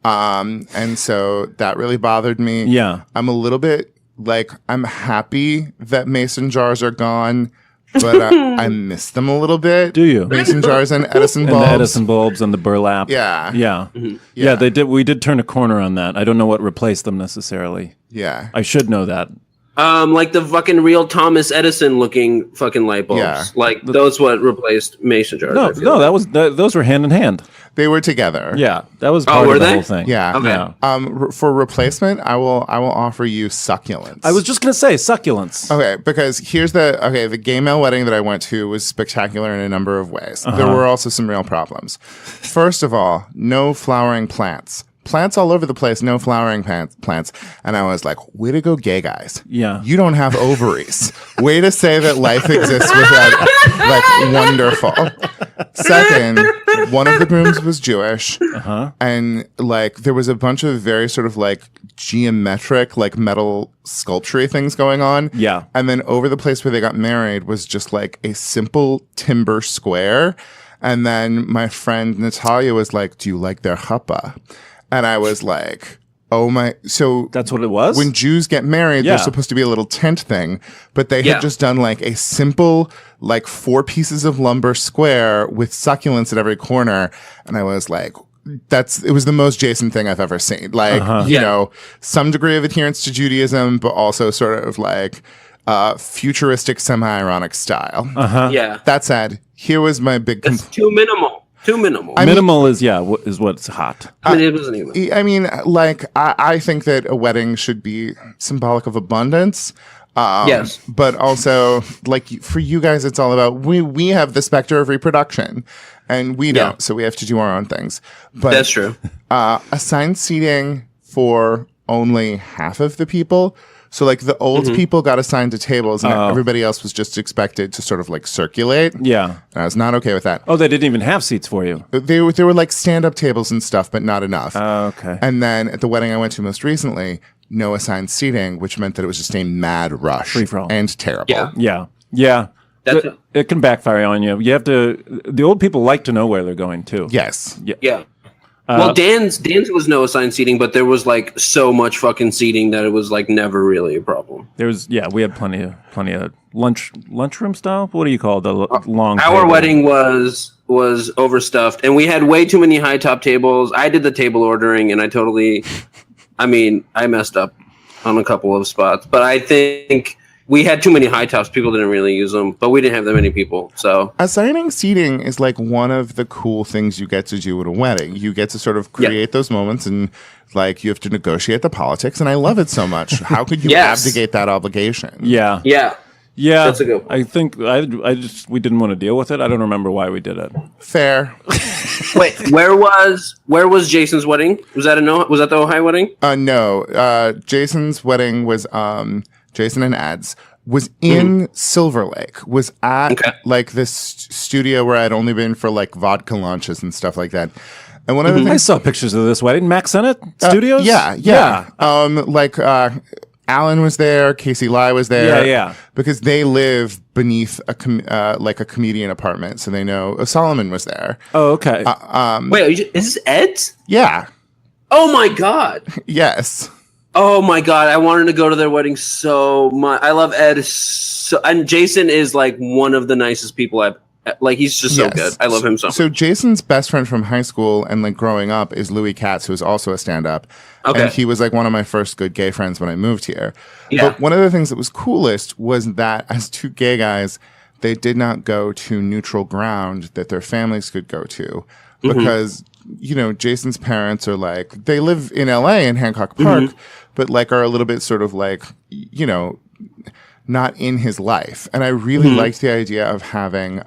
And so that really bothered me. Yeah. I'm a little bit like, I'm happy that mason jars are gone, but I miss them a little bit. Do you? Mason jars and Edison bulbs. And the Edison bulbs and the burlap. Yeah. Yeah. Mm-hmm. Yeah, they did. We did turn a corner on that. I don't know what replaced them necessarily. Yeah. I should know that. Like the fucking real Thomas Edison looking fucking light bulbs. Yeah. Like those what replaced mason jars. Those were hand in hand. They were together. Yeah, that was part of the whole thing. Yeah. Okay. Yeah. For replacement, I will offer you succulents. I was just gonna say succulents. Okay, because here's the gay male wedding that I went to was spectacular in a number of ways. There were also some real problems. First of all, no flowering plants. Plants all over the place, no flowering plants. And I was like, way to go, gay guys. Yeah. You don't have ovaries. Way to say that life exists without, like, wonderful. Second, one of the grooms was Jewish. And, like, there was a bunch of very sort of, like, geometric, like, metal sculpture things going on. Yeah. And then over the place where they got married was just, like, a simple timber square. And then my friend Natalia was like, do you like their chuppah? And I was like, oh my. So that's what it was? When Jews get married, there's supposed to be a little tent thing, but they had just done like a simple, like 4 pieces of lumber square with succulents at every corner. And I was like, it was the most Jason thing I've ever seen. Like, you know, some degree of adherence to Judaism, but also sort of like futuristic, semi-ironic style. Yeah. That said, here was my big That's too minimal. Too minimal. Minimal is what's hot. I mean, it wasn't even. I mean, like, I think that a wedding should be symbolic of abundance. Yes. But also, like, for you guys, it's all about, we have the specter of reproduction, and we don't, so we have to do our own things. But that's true. Assigned seating, for only half of the people. So like the old people got assigned to tables and everybody else was just expected to sort of like circulate. Yeah. And I was not okay with that. Oh, they didn't even have seats for you. There were like stand-up tables and stuff, but not enough. Oh, okay. And then at the wedding I went to most recently, no assigned seating, which meant that it was just a mad rush. Free-for-all. And terrible. Yeah. Yeah. It can backfire on you. You have to. The old people like to know where they're going too. Yes. Yeah. Well, Dan's was no assigned seating, but there was like so much fucking seating that it was like never really a problem. We had plenty of lunchroom style. What do you call it? The long? Our table? wedding was overstuffed, and we had way too many high top tables. I did the table ordering, and I messed up on a couple of spots, but I think we had too many high tops. People didn't really use them, but we didn't have that many people. So assigning seating is like one of the cool things you get to do at a wedding. You get to sort of create those moments, and like you have to negotiate the politics. And I love it so much. How could you abdicate that obligation? Yeah. Yeah, that's a good point. I think we didn't want to deal with it. I don't remember why we did it. Fair. Wait, where was Jason's wedding? Was that the Ohio wedding? No. Jason's wedding was Jason and Ed's was in Silver Lake, was at like this studio where I'd only been for like vodka launches and stuff like that. And one of the things I saw pictures of this wedding. Max Sennett Studios? Yeah. Alan was there, Casey Lai was there. Yeah. Because they live beneath a comedian apartment, so they know Solomon was there. Oh, okay. Wait, is this Ed's? Yeah. Oh my god. Yes. Oh my god, I wanted to go to their wedding so much. I love Ed and Jason is like one of the nicest people he's just so good. I love him so much. So Jason's best friend from high school and like growing up is Louis Katz, who is also a stand-up. Okay. And he was like one of my first good gay friends when I moved here. Yeah. But one of the things that was coolest was that as two gay guys, they did not go to neutral ground that their families could go to because Jason's parents are like, they live in LA in Hancock Park, but like are a little bit sort of like, not in his life. And I really liked the idea of having,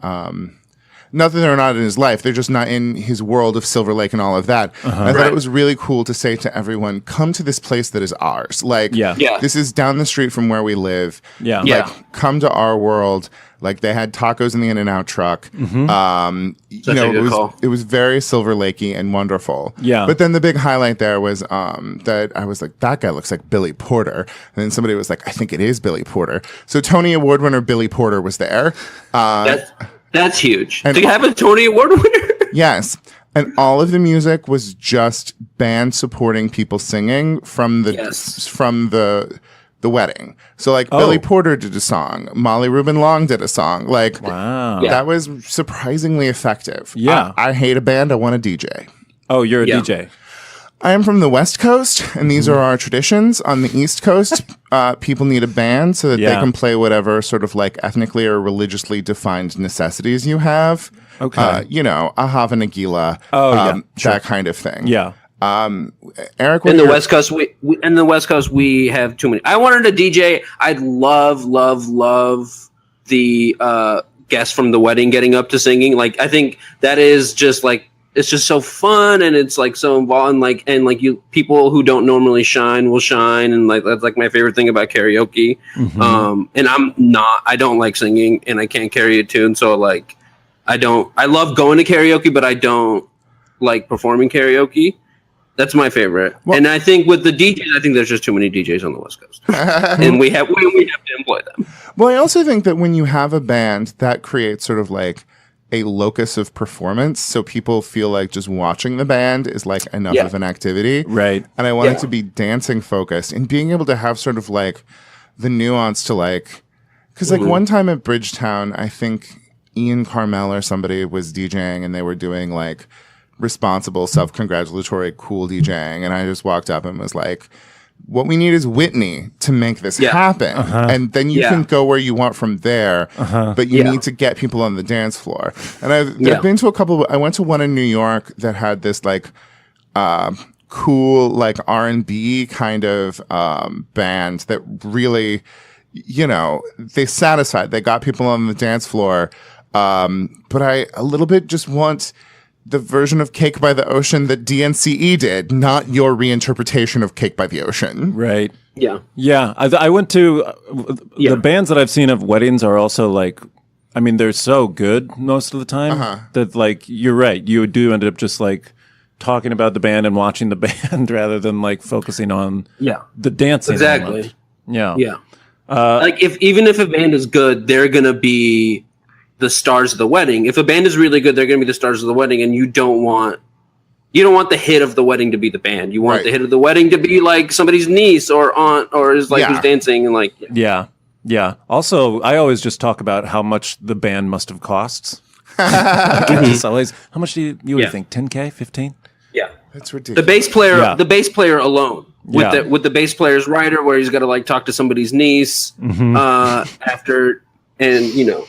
not that they're not in his life, they're just not in his world of Silver Lake and all of that. I thought it was really cool to say to everyone, come to this place that is ours. Like, this is down the street from where we live. Yeah. Like, come to our world. Like, they had tacos in the In-N-Out truck. It was very Silver Lakey and wonderful. Yeah. But then the big highlight there was that I was like, that guy looks like Billy Porter. And then somebody was like, I think it is Billy Porter. So Tony Award winner Billy Porter was there. That's huge. Do you have a Tony Award winner? Yes. And all of the music was just band supporting people singing from the wedding. So like Billy Porter did a song, Molly Rubin Long did a song. Like that was surprisingly effective. Yeah. I hate a band, I want a DJ. Oh, you're a DJ. I am from the West Coast, and these are our traditions. On the East Coast, people need a band so that they can play whatever sort of like ethnically or religiously defined necessities you have. Okay. A Hava Nagila, that kind of thing. Yeah. Eric, in the West Coast, we have too many. I wanted a DJ. I'd love the guests from the wedding getting up to singing. Like, I think that is just like, it's just so fun, and it's like so involved, and people who don't normally shine will shine, and like that's like my favorite thing about karaoke. And I don't like singing, and I can't carry a tune, so like I love going to karaoke, but I don't like performing karaoke. That's my favorite. Well, and I think with the DJs, I think there's just too many DJs on the West Coast, and we have to employ them. Well, I also think that when you have a band, that creates sort of like a locus of performance, so people feel like just watching the band is like enough of an activity. Right. And I want it to be dancing focused and being able to have sort of like the nuance to like, because like one time at Bridgetown, I think Ian Carmel or somebody was DJing and they were doing like responsible, self-congratulatory, cool DJing. And I just walked up and was like, what we need is Whitney to make this happen. And then you can go where you want from there, but you need to get people on the dance floor. And I've been to a couple, I went to one in New York that had this like cool like R&B kind of band that really, they satisfied, they got people on the dance floor. But I a little bit just want the version of Cake by the Ocean that DNCE did, not your reinterpretation of Cake by the Ocean. Right. Yeah. Yeah. I went to the bands that I've seen at weddings are also like, I mean, they're so good most of the time that like, you're right. You do end up just like talking about the band and watching the band rather than like focusing on the dancing. Exactly. Yeah. Yeah. Like even if a band is good, they're going to be the stars of the wedding. If a band is really good, they're going to be the stars of the wedding, and you don't want the hit of the wedding to be the band. You want the hit of the wedding to be like somebody's niece or aunt or is like who's dancing and like yeah. Also, I always just talk about how much the band must have cost. Just always, how much do you think? 10K, 15? Yeah, that's ridiculous. The bass player alone with the bass player's rider, where he's got to like talk to somebody's niece after, and you know.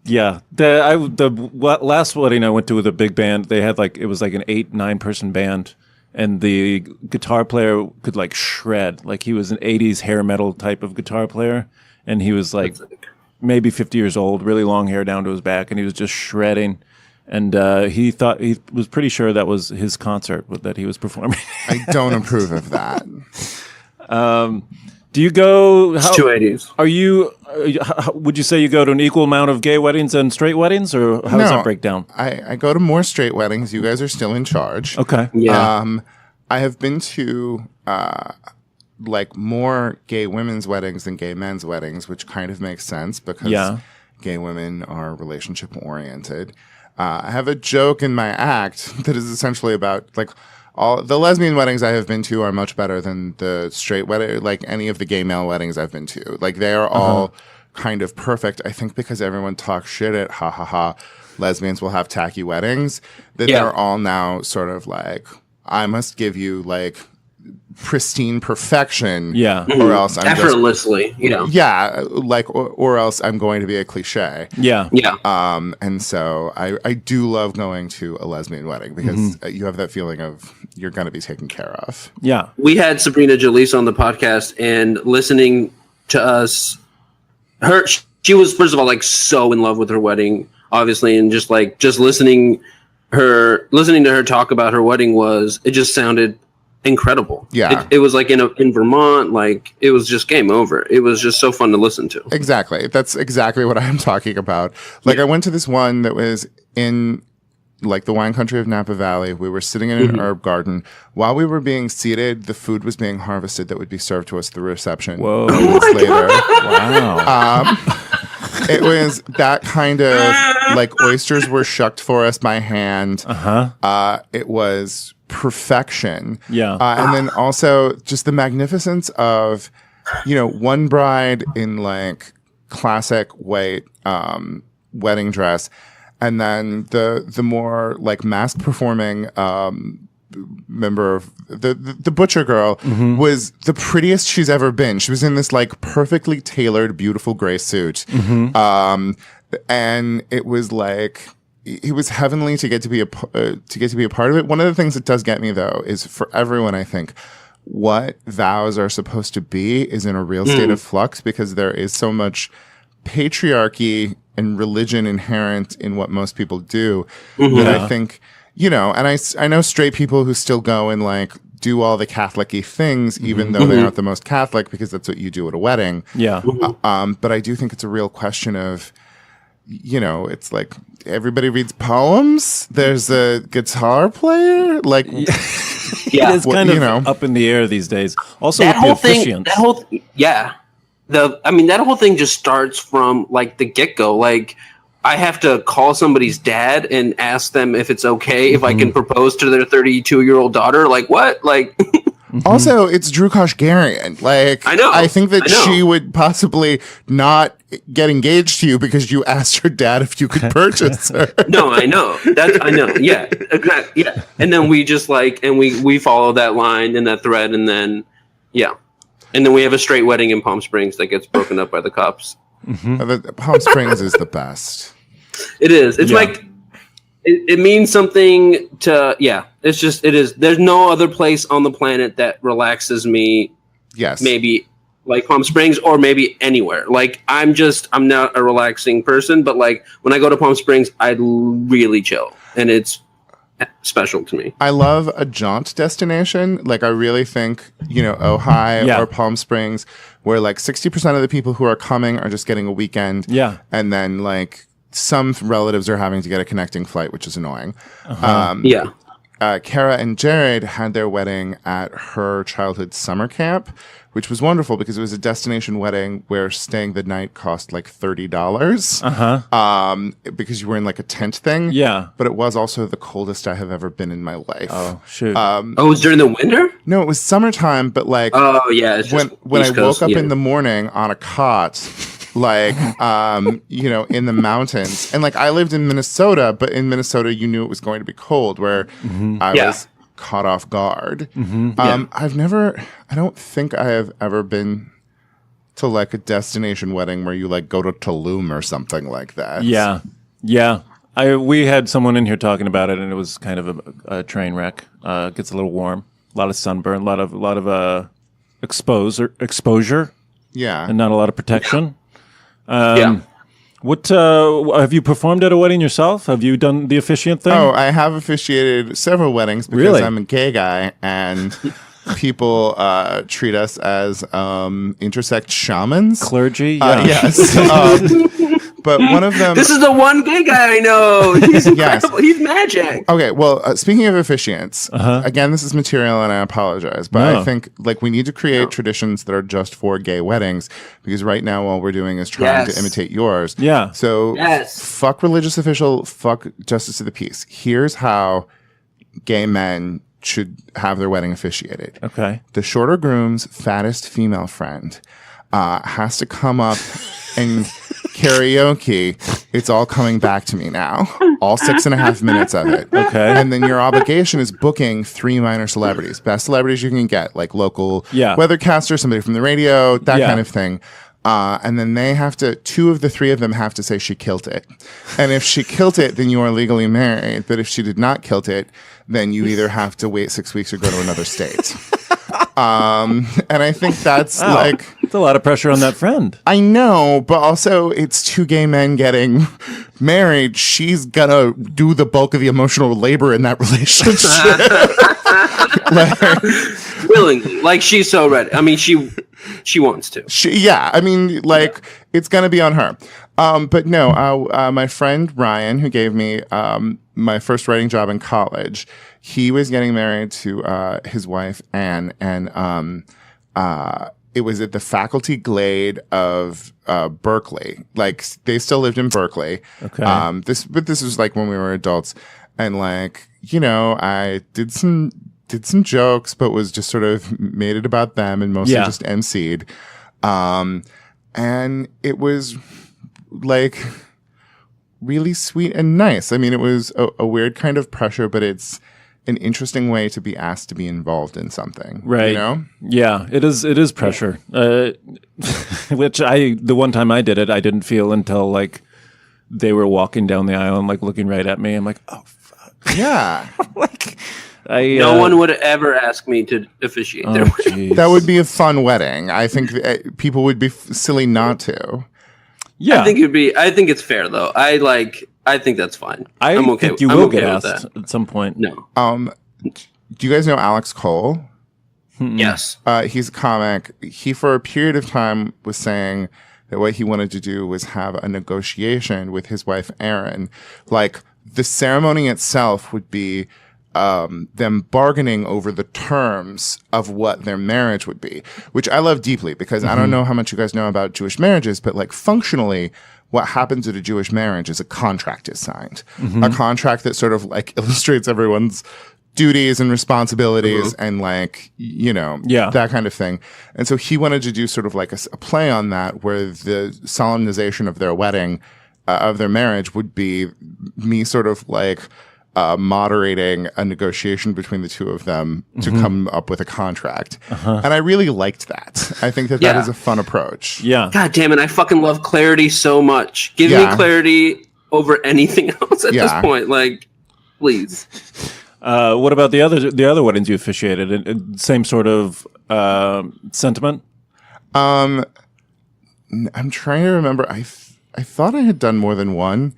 Yeah, the last wedding I went to with a big band, they had like, it was like an 8-9 person band, and the guitar player could like shred, like he was an 80s hair metal type of guitar player, and he was like maybe 50 years old, really long hair down to his back, and he was just shredding, and he was pretty sure that was his concert that he was performing. I don't approve of that. Do you go? It's 280s. Are you? Would you say you go to an equal amount of gay weddings and straight weddings, or how does that break down? I go to more straight weddings. You guys are still in charge. Okay. Yeah. I have been to like more gay women's weddings than gay men's weddings, which kind of makes sense because gay women are relationship oriented. I have a joke in my act that is essentially about like. All the lesbian weddings I have been to are much better than the straight wedding, like any of the gay male weddings I've been to. Like they are all kind of perfect. I think because everyone talks shit at lesbians will have tacky weddings, that they're all now sort of like, I must give you like pristine perfection, or else I'm effortlessly, or else I'm going to be a cliche, and so I do love going to a lesbian wedding because you have that feeling of you're going to be taken care of. Yeah, we had Sabrina Jalise on the podcast, and listening to us, she was first of all like so in love with her wedding, obviously, and just listening to her talk about her wedding it just sounded incredible. It was like in Vermont, like it was just game over. It was just so fun to listen to. Exactly. That's exactly what I'm talking about. Like I went to this one that was in like the wine country of Napa Valley. We were sitting in an herb garden. While we were being seated, the food was being harvested that would be served to us at the reception. Whoa. Later. Wow. It was that kind of like oysters were shucked for us by hand. It was perfection. And then also just the magnificence of, one bride in like classic white wedding dress, and then the more like mask performing member of the butcher girl was the prettiest she's ever been. She was in this like perfectly tailored, beautiful gray suit. And it was like, it was heavenly to get to be a part of it. One of the things that does get me though is for everyone, I think, what vows are supposed to be is in a real state of flux because there is so much patriarchy and religion inherent in what most people do that I think, and I know straight people who still go and like do all the Catholic-y things, even though they aren't the most Catholic, because that's what you do at a wedding. But I do think it's a real question of, it's like everybody reads poems. There's a guitar player. Like, it is kind of up in the air these days. Also, that with whole the thing, officiants. that whole thing just starts from like the get-go. Like, I have to call somebody's dad and ask them if it's okay if I can propose to their 32-year-old daughter. Like, what? Like. Also, it's Drew Koshgarian. Like, I know. I think that she would possibly not get engaged to you because you asked her dad if you could purchase her. No, I know. I know. Yeah, exactly. Yeah, and then we just like, and we follow that line and that thread, and then and then we have a straight wedding in Palm Springs that gets broken up by the cops. Palm Springs is the best. It is. It's like. It means something to, it's just, it is. There's no other place on the planet that relaxes me. Yes. Maybe like Palm Springs or maybe anywhere. Like, I'm not a relaxing person, but like when I go to Palm Springs, I really chill. And it's special to me. I love a jaunt destination. Like, I really think, Ojai or Palm Springs, where like 60% of the people who are coming are just getting a weekend. Yeah. And then like some relatives are having to get a connecting flight, which is annoying. Kara and Jared had their wedding at her childhood summer camp, which was wonderful because it was a destination wedding where staying the night cost like $30. Because you were in like a tent thing. Yeah. But it was also the coldest I have ever been in my life. Oh, shoot. It was during the winter? No, it was summertime, but like Oh yeah, it's just when I East Coast, woke up in the morning on a cot, like in the mountains, and like I lived in Minnesota, but in Minnesota you knew it was going to be cold, where I was caught off guard. I don't think I have ever been to like a destination wedding where you like go to Tulum or something like that. Yeah. We had someone in here talking about it, and it was kind of a train wreck. It gets a little warm, a lot of sunburn, a lot of exposure, and not a lot of protection. What have you performed at a wedding yourself? Have you done the officiant thing? Oh, I have officiated several weddings because Really? I'm a gay guy, and people treat us as intersect shamans. Clergy? Yes. But one of them... This is the one gay guy I know. He's incredible. He's magic. Okay, well, speaking of officiants, again, this is material and I apologize, but I think like we need to create traditions that are just for gay weddings, because right now all we're doing is trying to imitate yours. Yeah. So fuck religious official, fuck justice of the peace. Here's how gay men should have their wedding officiated. Okay. The shorter groom's fattest female friend has to come up and karaoke It's All Coming Back to Me Now, all 6.5 minutes of it. Okay. And then your obligation is booking 3 minor celebrities, best celebrities you can get, like local weathercaster, somebody from the radio, that kind of thing. And then they have to, 2 of the 3 of them have to say she killed it. And if she killed it, then you are legally married. But if she did not kill it, then you either have to wait 6 weeks or go to another state. And I think that's like... It's a lot of pressure on that friend. I know, but also it's 2 gay men getting married. She's gonna do the bulk of the emotional labor in that relationship. Willingly. Like, she's so ready. I mean, she wants to. It's gonna be on her. But no, my friend Ryan, who gave me my first writing job in college, he was getting married to his wife Anne, and it was at the faculty glade of Berkeley. Like, they still lived in Berkeley. Okay. This was like when we were adults, and like, I did some jokes, but was just sort of made it about them and mostly just emceed. And it was like really sweet and nice. I mean, it was a weird kind of pressure, but it's an interesting way to be asked to be involved in something. Right. Yeah, it is pressure. Which the one time I did it, I didn't feel until like they were walking down the aisle and like looking right at me. I'm like, oh, fuck. Yeah. Like, no one would ever ask me to officiate their wedding. That would be a fun wedding. I think people would be silly not to. Yeah. I think it's fair though. I think that's fine. I'm okay. Think you will get asked at some point. No. Do you guys know Alex Cole? Yes. He's a comic. He, for a period of time, was saying that what he wanted to do was have a negotiation with his wife, Erin. Like, the ceremony itself would be them bargaining over the terms of what their marriage would be, which I love deeply, because I don't know how much you guys know about Jewish marriages, but like functionally, what happens at a Jewish marriage is a contract is signed, a contract that sort of like illustrates everyone's duties and responsibilities and like, that kind of thing. And so he wanted to do sort of like a play on that, where the solemnization of their wedding, of their marriage, would be me sort of like moderating a negotiation between the 2 of them to come up with a contract. And I really liked that. I think that is a fun approach. Yeah. God damn it, I fucking love clarity so much. Give me clarity over anything else at this point. Like, please. What about the other weddings you officiated? Same sort of sentiment? I'm trying to remember. I thought I had done more than one.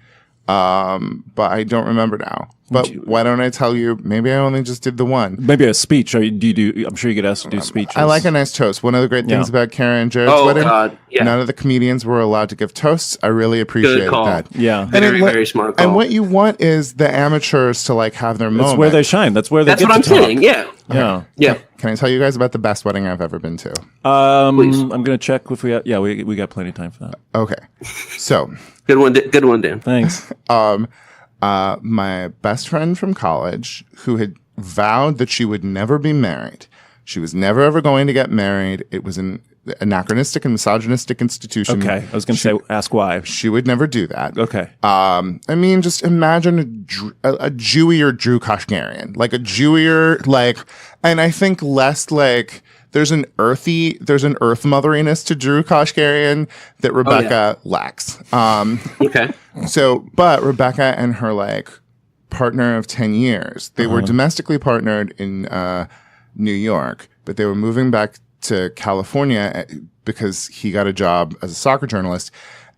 but I don't remember now. But why don't I tell you? Maybe I only just did the one. Maybe a speech. Or do you do? I'm sure you get asked to do speeches. I like a nice toast. One of the great things about Kara and Jared's wedding, God. Yeah. none of the comedians were allowed to give toasts. I really appreciate that. Yeah. Very, very smart call. And what you want is the amateurs to like have their moment. That's where they shine. That's where they That's get what I'm to talk. saying. Yeah. Yeah. Yeah. Can I tell you guys about the best wedding I've ever been to? Please. I'm gonna check if we have. Yeah, we got plenty of time for that. Okay. So, Good one, Dan. Thanks. my best friend from college who had vowed that she would never be married. She was never ever going to get married. It was an anachronistic and misogynistic institution. Okay, I was gonna say ask why. She would never do that. Okay. I mean, just imagine a Jewier Drew Kashgarian, like a Jewier, like, and I think less like there's an earth motheriness to Drew Kashgarian that Rebecca lacks. Okay. So, but Rebecca and her like partner of 10 years, they were domestically partnered in New York, but they were moving back to California because he got a job as a soccer journalist,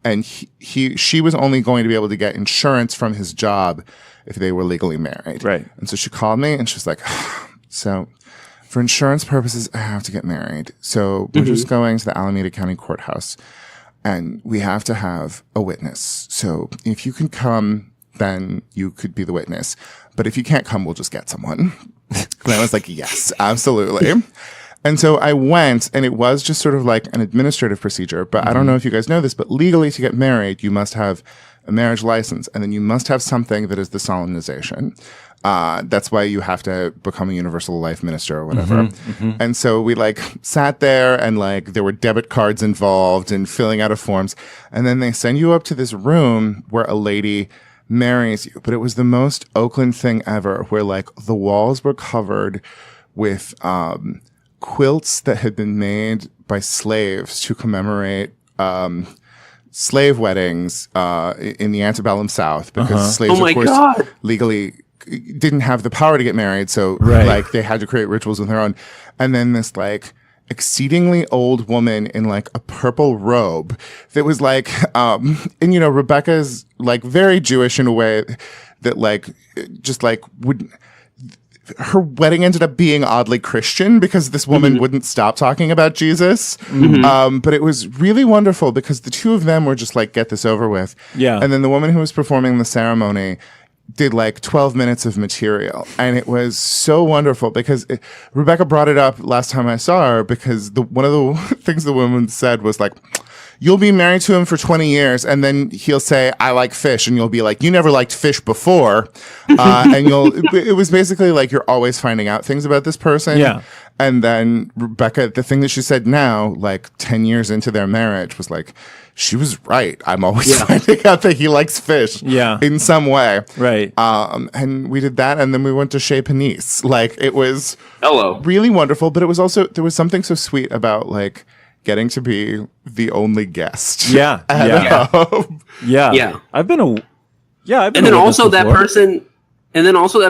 and she was only going to be able to get insurance from his job if they were legally married. Right. And so she called me and she was like, so for insurance purposes, I have to get married. So we're just going to the Alameda County Courthouse and we have to have a witness. So if you can come, then you could be the witness. But if you can't come, we'll just get someone. And I was like, yes, absolutely. And so I went, and it was just sort of like an administrative procedure. But I don't know if you guys know this, but legally to get married, you must have a marriage license, and then you must have something that is the solemnization. That's why you have to become a universal life minister or whatever. And so we like sat there, and like there were debit cards involved and filling out of forms. And then they send you up to this room where a lady marries you. But it was the most Oakland thing ever, where like the walls were covered with quilts that had been made by slaves to commemorate slave weddings in the antebellum South, because slaves, of course, legally didn't have the power to get married, so like they had to create rituals of their own. And then this like exceedingly old woman in like a purple robe that was like and you know, Rebecca's like very Jewish in a way that like just like would, her wedding ended up being oddly Christian because this woman wouldn't stop talking about Jesus. But it was really wonderful because the two of them were just like, get this over with. Yeah. And then the woman who was performing the ceremony did like 12 minutes of material. And it was so wonderful because Rebecca brought it up last time I saw her, because one of the things the woman said was like, you'll be married to him for 20 years and then he'll say, I like fish. And you'll be like, you never liked fish before. And it was basically like, you're always finding out things about this person. Yeah. And then Rebecca, the thing that she said now, like 10 years into their marriage, was like, she was right. I'm always finding out that he likes fish in some way. Right. And we did that. And then we went to Chez Panisse. Like, it was really wonderful. But it was also, there was something so sweet about like getting to be the only guest. Yeah. Yeah. I've been a and then also that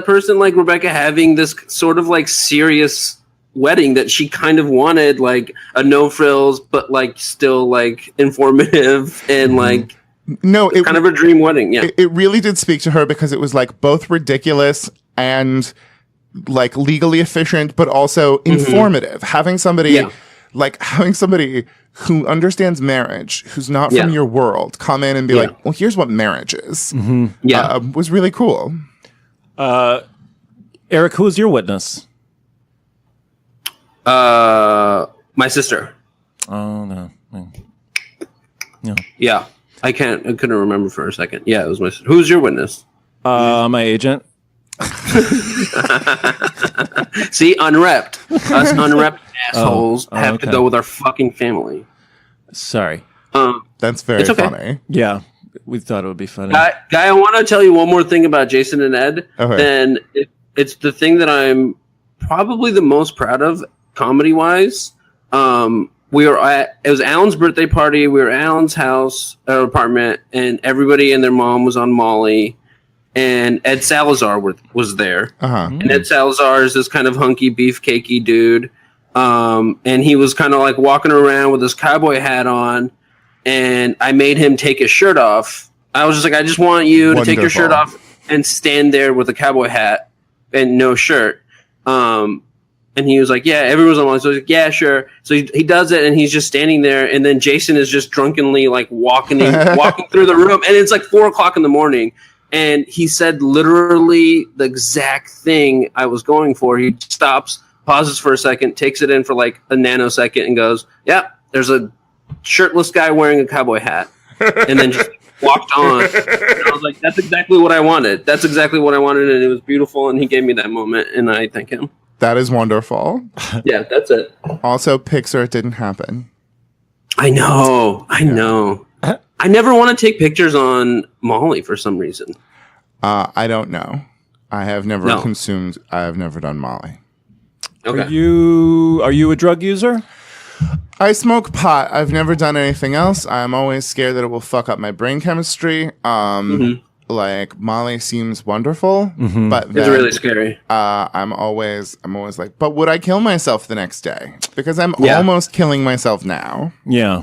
person like Rebecca having this sort of like serious wedding that she kind of wanted, like a no frills but like still like informative and like kind of a dream wedding. It really did speak to her because it was like both ridiculous and like legally efficient but also informative. Having somebody who understands marriage, who's not from your world, come in and be like, well, here's what marriage is. Was really cool. Eric, who is your witness? My sister. Oh no. Yeah. I couldn't remember for a second. Yeah, it was my sister. Who's your witness? My agent. See, unrepped. Us unrepped assholes have to go with our fucking family. Sorry. That's very funny. Yeah. We thought it would be funny. Guy, I want to tell you one more thing about Jason and Ed. Okay. And it's the thing that I'm probably the most proud of comedy-wise. It was Alan's birthday party. We were at Alan's house, apartment, and everybody and their mom was on Molly. And Ed Salazar was there. And Ed Salazar is this kind of hunky, beefcakey dude. And he was kind of like walking around with his cowboy hat on. And I made him take his shirt off I was just like, I just want you to take your shirt Wonderful. off and stand there with a cowboy hat and no shirt. And he was like, yeah, everyone's on. So I was like, yeah, sure. So he does it, and he's just standing there. And then Jason is just drunkenly like walking through the room, and it's like 4:00 in the morning. And he said literally the exact thing I was going for. He stops, pauses for a second, takes it in for like a nanosecond, and goes, "Yeah, there's a shirtless guy wearing a cowboy hat," and then just walked on. And I was like, "That's exactly what I wanted. That's exactly what I wanted," and it was beautiful. And he gave me that moment, and I thank him. That is wonderful. Yeah, that's it. Also, Pixar, it didn't happen. I know. I never want to take pictures on Molly for some reason. I don't know. I have never No. consumed. I have never done Molly. Okay. Are you a drug user? I smoke pot. I've never done anything else. I'm always scared that it will fuck up my brain chemistry. Like Molly seems wonderful, but It's then, really scary. I'm always like, but would I kill myself the next day? Because I'm Yeah. almost killing myself now. Yeah.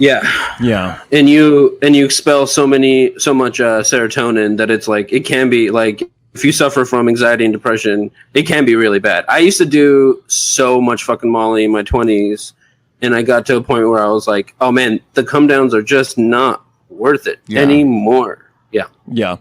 Yeah. And you expel so much serotonin that it's like it can be like if you suffer from anxiety and depression, it can be really bad. I used to do so much fucking Molly in my 20s, and I got to a point where I was like, oh man, the come downs are just not worth it anymore. Yeah. Yeah.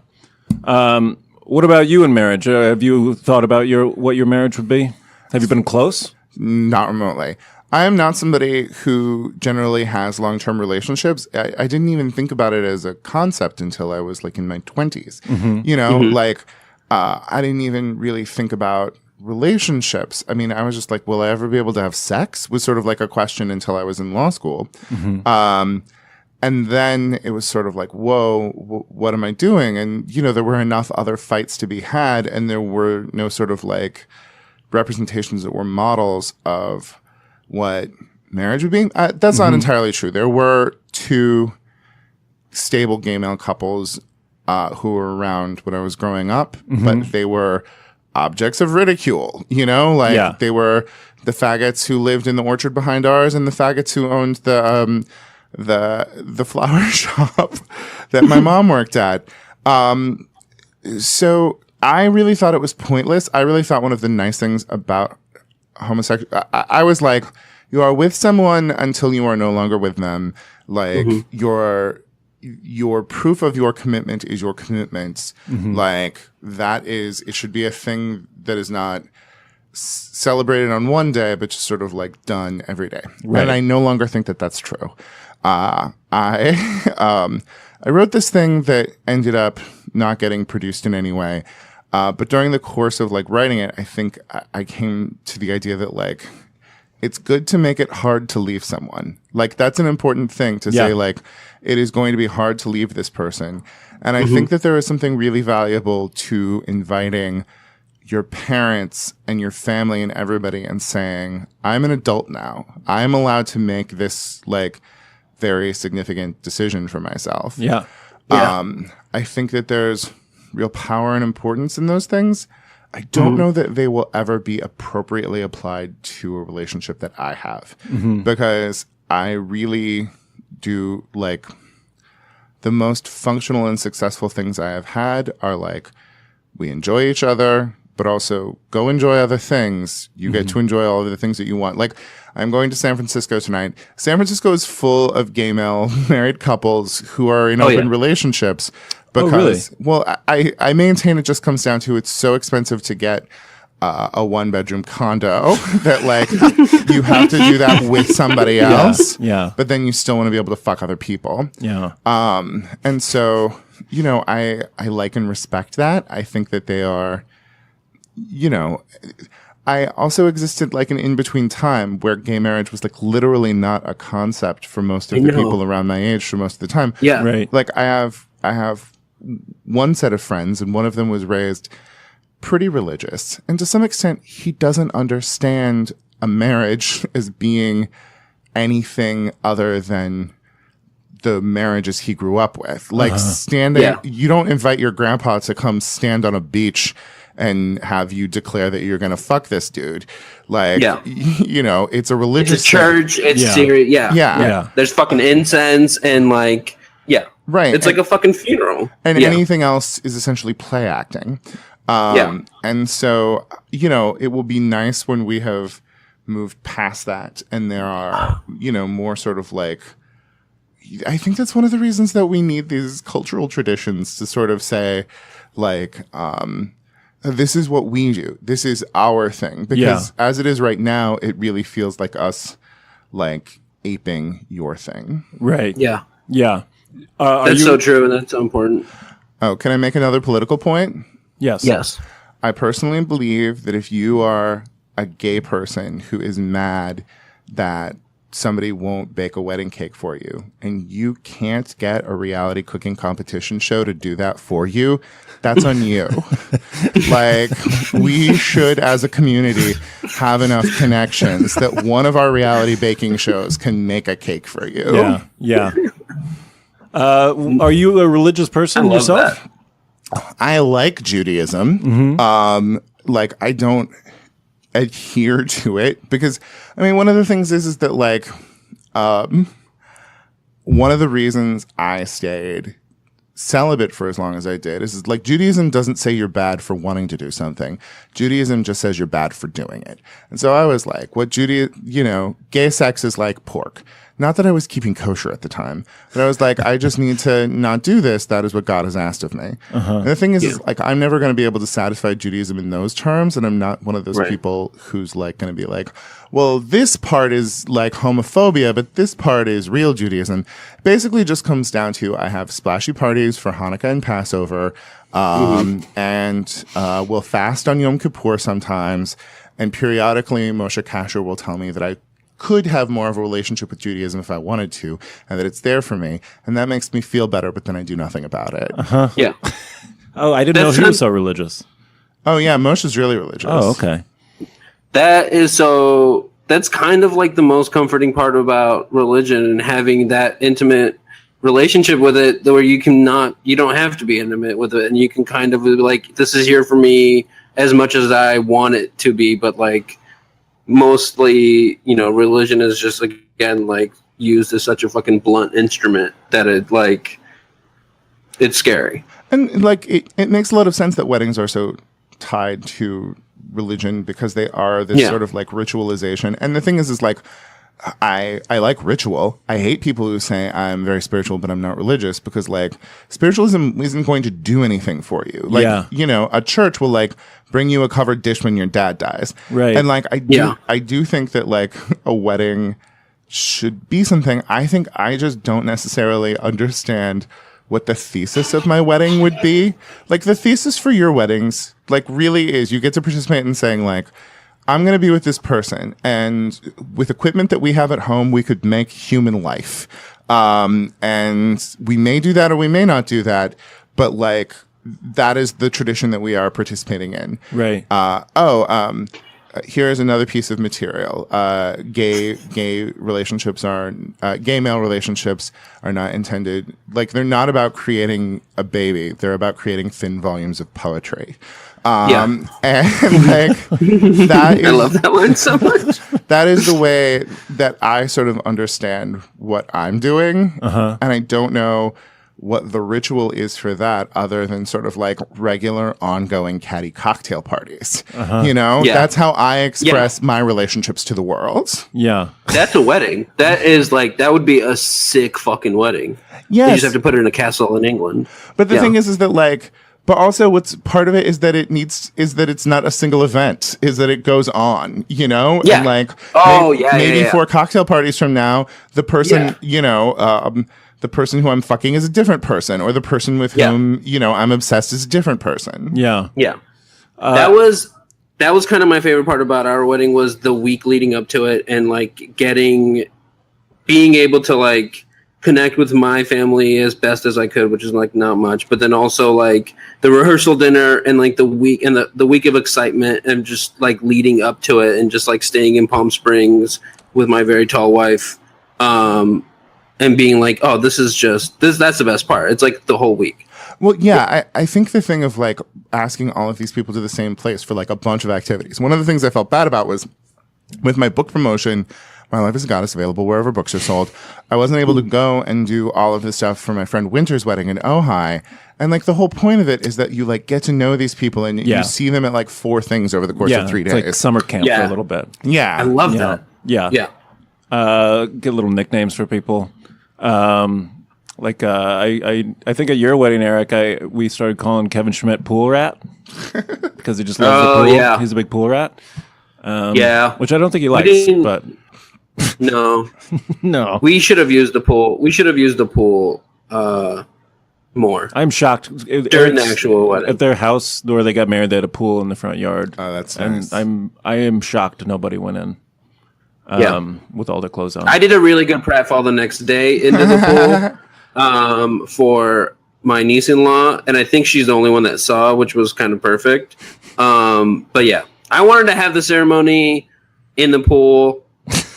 What about you in marriage? Have you thought about what your marriage would be? Have you been close? Not remotely. I am not somebody who generally has long-term relationships. I didn't even think about it as a concept until I was like in my 20s. You know, like I didn't even really think about relationships. I mean, I was just like, will I ever be able to have sex? Was sort of like a question until I was in law school. And then it was sort of like, whoa, what am I doing? And, you know, there were enough other fights to be had, and there were no sort of like representations that were models of what marriage would be. That's not entirely true. There were two stable gay male couples who were around when I was growing up, but they were objects of ridicule, you know? Like they were the faggots who lived in the orchard behind ours and the faggots who owned the flower shop that my mom worked at. So I really thought it was pointless. I really thought one of the nice things about homosexual, I was like, you are with someone until you are no longer with them. Like your proof of your commitment is your commitment. Like it should be a thing that is not celebrated on one day, but just sort of like done every day. Right. And I no longer think that that's true. I wrote this thing that ended up not getting produced in any way. But during the course of like writing it, I think I came to the idea that like, it's good to make it hard to leave someone. Like that's an important thing to say, like, it is going to be hard to leave this person. And I think that there is something really valuable to inviting your parents and your family and everybody and saying, I'm an adult now. I'm allowed to make this like very significant decision for myself. I think that there's real power and importance in those things. I don't know that they will ever be appropriately applied to a relationship that I have because I really do like the most functional and successful things I have had are like, we enjoy each other, but also go enjoy other things. You get to enjoy all of the things that you want. Like, I'm going to San Francisco tonight. San Francisco is full of gay male married couples who are in open relationships. Because, well, I maintain it just comes down to it's so expensive to get a 1-bedroom condo that like you have to do that with somebody else. But then you still want to be able to fuck other people. And so, you know, I like and respect that. I think that they are, you know, I also existed like an in-between time where gay marriage was like literally not a concept for most of the people around my age for most of the time. Like I have one set of friends and one of them was raised pretty religious. And to some extent, he doesn't understand a marriage as being anything other than the marriages he grew up with. Like standing, you don't invite your grandpa to come stand on a beach and have you declare that you're going to fuck this dude. Like, you know, it's a religious It's a church. It's serious. Yeah. There's fucking incense and like, Right. It's like a fucking funeral. And anything else is essentially play acting. And so, it will be nice when we have moved past that and there are, more sort of like, I think that's one of the reasons that we need these cultural traditions to sort of say, like, this is what we do. This is our thing. Because as it is right now, it really feels like us, like, aping your thing. Right. Yeah. Yeah. That's so true, and that's so important. Oh, can I make another political point? Yes. Yes. I personally believe that if you are a gay person who is mad that somebody won't bake a wedding cake for you and you can't get a reality cooking competition show to do that for you, that's on you. Like, we should, as a community, have enough connections that one of our reality baking shows can make a cake for you. Yeah. Yeah. Are you a religious person yourself? I like Judaism. Like, I don't adhere to it because, I mean, one of the things is that, like, one of the reasons I stayed celibate for as long as I did is like, Judaism doesn't say you're bad for wanting to do something. Judaism just says you're bad for doing it. And so I was like, gay sex is like pork. Not that I was keeping kosher at the time, but I was like, I just need to not do this. That is what God has asked of me. And the thing is like, I'm never going to be able to satisfy Judaism in those terms. And I'm not one of those people who's like going to be like, well, this part is like homophobia, but this part is real Judaism. Basically just comes down to, I have splashy parties for Hanukkah and Passover. And we'll fast on Yom Kippur sometimes. And periodically Moshe Kasher will tell me that I could have more of a relationship with Judaism if I wanted to, and that it's there for me, and that makes me feel better, but then I do nothing about it. Yeah. Oh, I didn't know he was so religious. Oh, yeah, Moshe's really religious. Oh, okay. That's kind of like the most comforting part about religion and having that intimate relationship with it, where you don't have to be intimate with it, and you can kind of be like, this is here for me as much as I want it to be, but like, mostly, religion is just, again, like, used as such a fucking blunt instrument that it's scary. And like, it makes a lot of sense that weddings are so tied to religion because they are this sort of like ritualization. And the thing is like, I like ritual. I hate people who say I'm very spiritual, but I'm not religious, because like, spiritualism isn't going to do anything for you. Like, a church will like bring you a covered dish when your dad dies. Right. And like, I do think that like a wedding should be something. I think I just don't necessarily understand what the thesis of my wedding would be. Like, the thesis for your weddings, like, really is you get to participate in saying like, I'm going to be with this person, and with equipment that we have at home, we could make human life. And we may do that or we may not do that, but like, that is the tradition that we are participating in. Right. Here's another piece of material. Gay male relationships are not intended, like, they're not about creating a baby. They're about creating thin volumes of poetry. And like, that is, I love that line so much. that is the way that I sort of understand what I'm doing. And I don't know what the ritual is for that, other than sort of like regular ongoing catty cocktail parties. That's how I express my relationships to the world. Yeah. That's a wedding. That would be a sick fucking wedding. Yes. You just have to put it in a castle in England. But the thing is that like, but also what's part of it is that it's not a single event, is that it goes on, Yeah. And like, maybe 4 cocktail parties from now, the person, the person who I'm fucking is a different person, or the person with whom, I'm obsessed is a different person. Yeah. Yeah. That was kind of my favorite part about our wedding, was the week leading up to it, and like being able to like connect with my family as best as I could, which is like not much, but then also like the rehearsal dinner and like the week and the week of excitement and just like leading up to it, and just like staying in Palm Springs with my very tall wife, and being like, oh, that's the best part. It's like the whole week. Well, yeah, I think the thing of like asking all of these people to the same place for like a bunch of activities. One of the things I felt bad about was with my book promotion, My Life as a Goddess available wherever books are sold. I wasn't able to go and do all of the stuff for my friend Winter's wedding in Ojai. And like the whole point of it is that you like get to know these people and you see them at like 4 things over the course of 3 days. It's like summer camp for a little bit. Yeah. I love that. Yeah. Get little nicknames for people. I think at your wedding, Eric, we started calling Kevin Schmidt Pool Rat because he just loves the pool. Yeah. He's a big pool rat. Which I don't think he likes, didn't- but No, no. we should have used the pool. We should have used the pool more I'm shocked. during the actual wedding. At their house where they got married, they had a pool in the front yard. Oh, that's and nice. I am shocked nobody went in. With all their clothes on. I did a really good pratfall the next day into the pool for my niece-in-law, and I think she's the only one that saw, which was kind of perfect. But yeah, I wanted to have the ceremony in the pool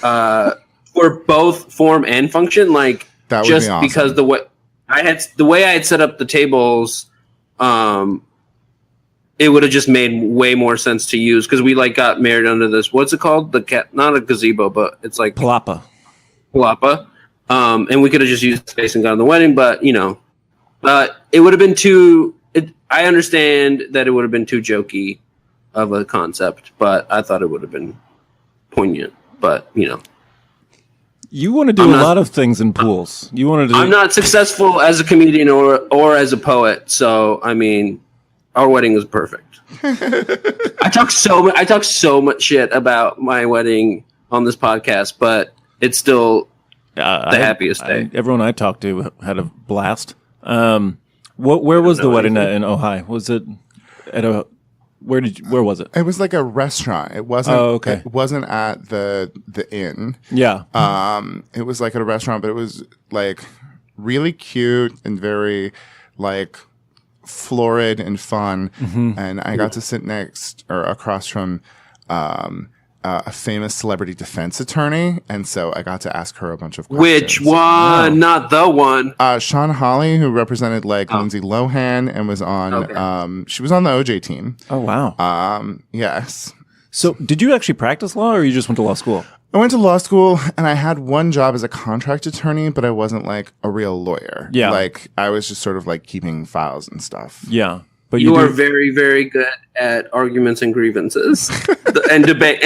for both form and function, like That would just be awesome. because the way I had set up the tables, it would have just made way more sense to use because we like got married under this. What's it called? Not a gazebo, but it's like Palapa. Palapa. And we could have just used space and gone to the wedding, but it would have been too. I understand that it would have been too jokey of a concept, but I thought it would have been poignant. But You want to do a lot of things in pools. You want to do. I'm not successful as a comedian or as a poet, so I mean, our wedding was perfect. I talk so much shit about my wedding on this podcast, but it's still the happiest day. Everyone I talked to had a blast. Where was the wedding at in Ojai? Was it at a? Where was it? It was like a restaurant. It wasn't. Oh, okay. It wasn't at the inn. Yeah. It was like at a restaurant, but it was like really cute and very like florid and fun. And I got to sit next or across from a famous celebrity defense attorney, and so I got to ask her a bunch of questions. Which one? Not the one. Sean Hawley, who represented like Lindsay Lohan and was on. She was on the OJ team. Oh wow. Yes. So did you actually practice law, or you just went to law school? I went to law school and I had one job as a contract attorney, but I wasn't like a real lawyer. Yeah. Like I was just sort of like keeping files and stuff. Yeah. But You are very, very good at arguments and grievances, and debate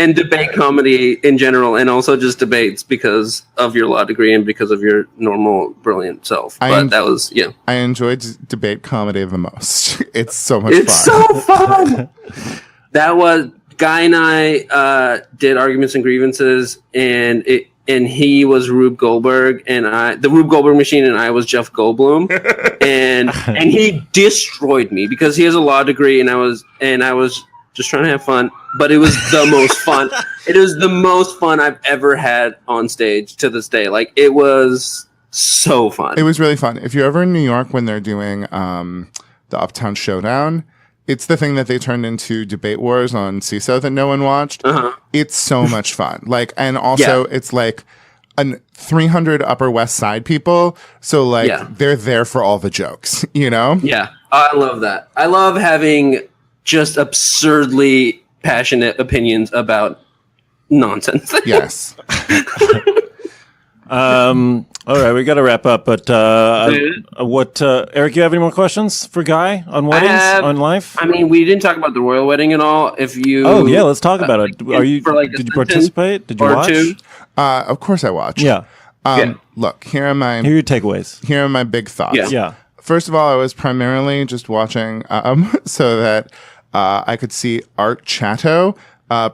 comedy in general, and also just debates because of your law degree and because of your normal brilliant self. But that was I enjoyed debate comedy the most. It's so much It's fun. so fun. That was Guy and I did arguments and grievances, and he was Rube Goldberg, and the Rube Goldberg machine, and I was Jeff Goldblum, and he destroyed me because he has a law degree, and I was just trying to have fun, but it was the most fun. It was the most fun I've ever had on stage to this day. Like it was so fun. It was really fun. If you're ever in New York when they're doing the Uptown Showdown, it's the thing that they turned into Debate Wars on CISO that no one watched. It's so much fun. Like, and also it's like 300 Upper West Side people. So like they're there for all the jokes, you know? Yeah. I love that. I love having just absurdly passionate opinions about nonsense. Yes. All right, we got to wrap up. But Eric, you have any more questions for Guy on weddings, on life? I mean, we didn't talk about the royal wedding at all. If you, oh yeah, let's talk about it. Did you participate? Did you watch? Two? Of course I watched. Yeah. Look, here are Here are your takeaways. Here are my big thoughts. Yeah. First of all, I was primarily just watching so that I could see Art Chatto,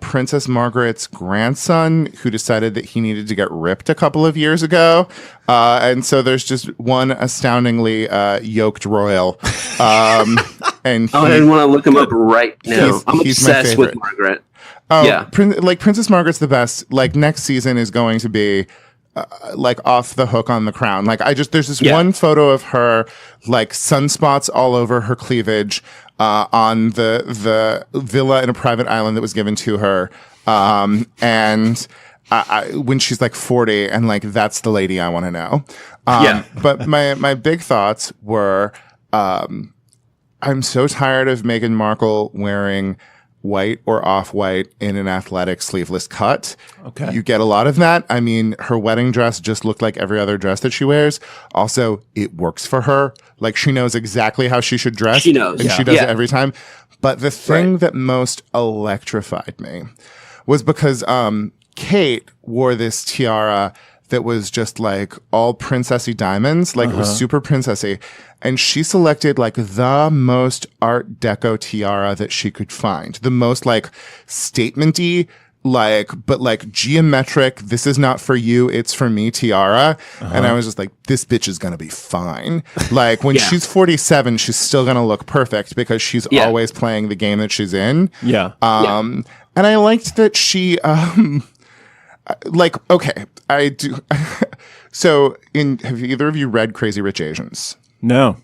Princess Margaret's grandson, who decided that he needed to get ripped a couple of years ago. And so there's just one astoundingly yoked royal. And I didn't want to look him up right now. I'm he's my obsessed with favorite. Margaret. Oh, Yeah. Princess Margaret's the best. Like next season is going to be like off the hook on the crown. Like there's this one photo of her, like sunspots all over her cleavage, on the villa in a private island that was given to her. And when she's like 40, and like, that's the lady I want to know. But my big thoughts were, I'm so tired of Meghan Markle wearing white or off-white in an athletic sleeveless cut. Okay. You get a lot of that. I mean, her wedding dress just looked like every other dress that she wears. Also, it works for her. Like, she knows exactly how she should dress. She knows. And she does it every time. But the thing that most electrified me was because Kate wore this tiara that was just like all princessy diamonds. Like, it was super princessy. And she selected like the most Art Deco tiara that she could find. The most like statement-y, like, but like geometric, this is not for you, it's for me tiara. And I was just like, this bitch is gonna be fine. Like, when she's 47, she's still gonna look perfect because she's always playing the game that she's in. Yeah. And I liked that she, like, okay, I do. So, have either of you read Crazy Rich Asians? No.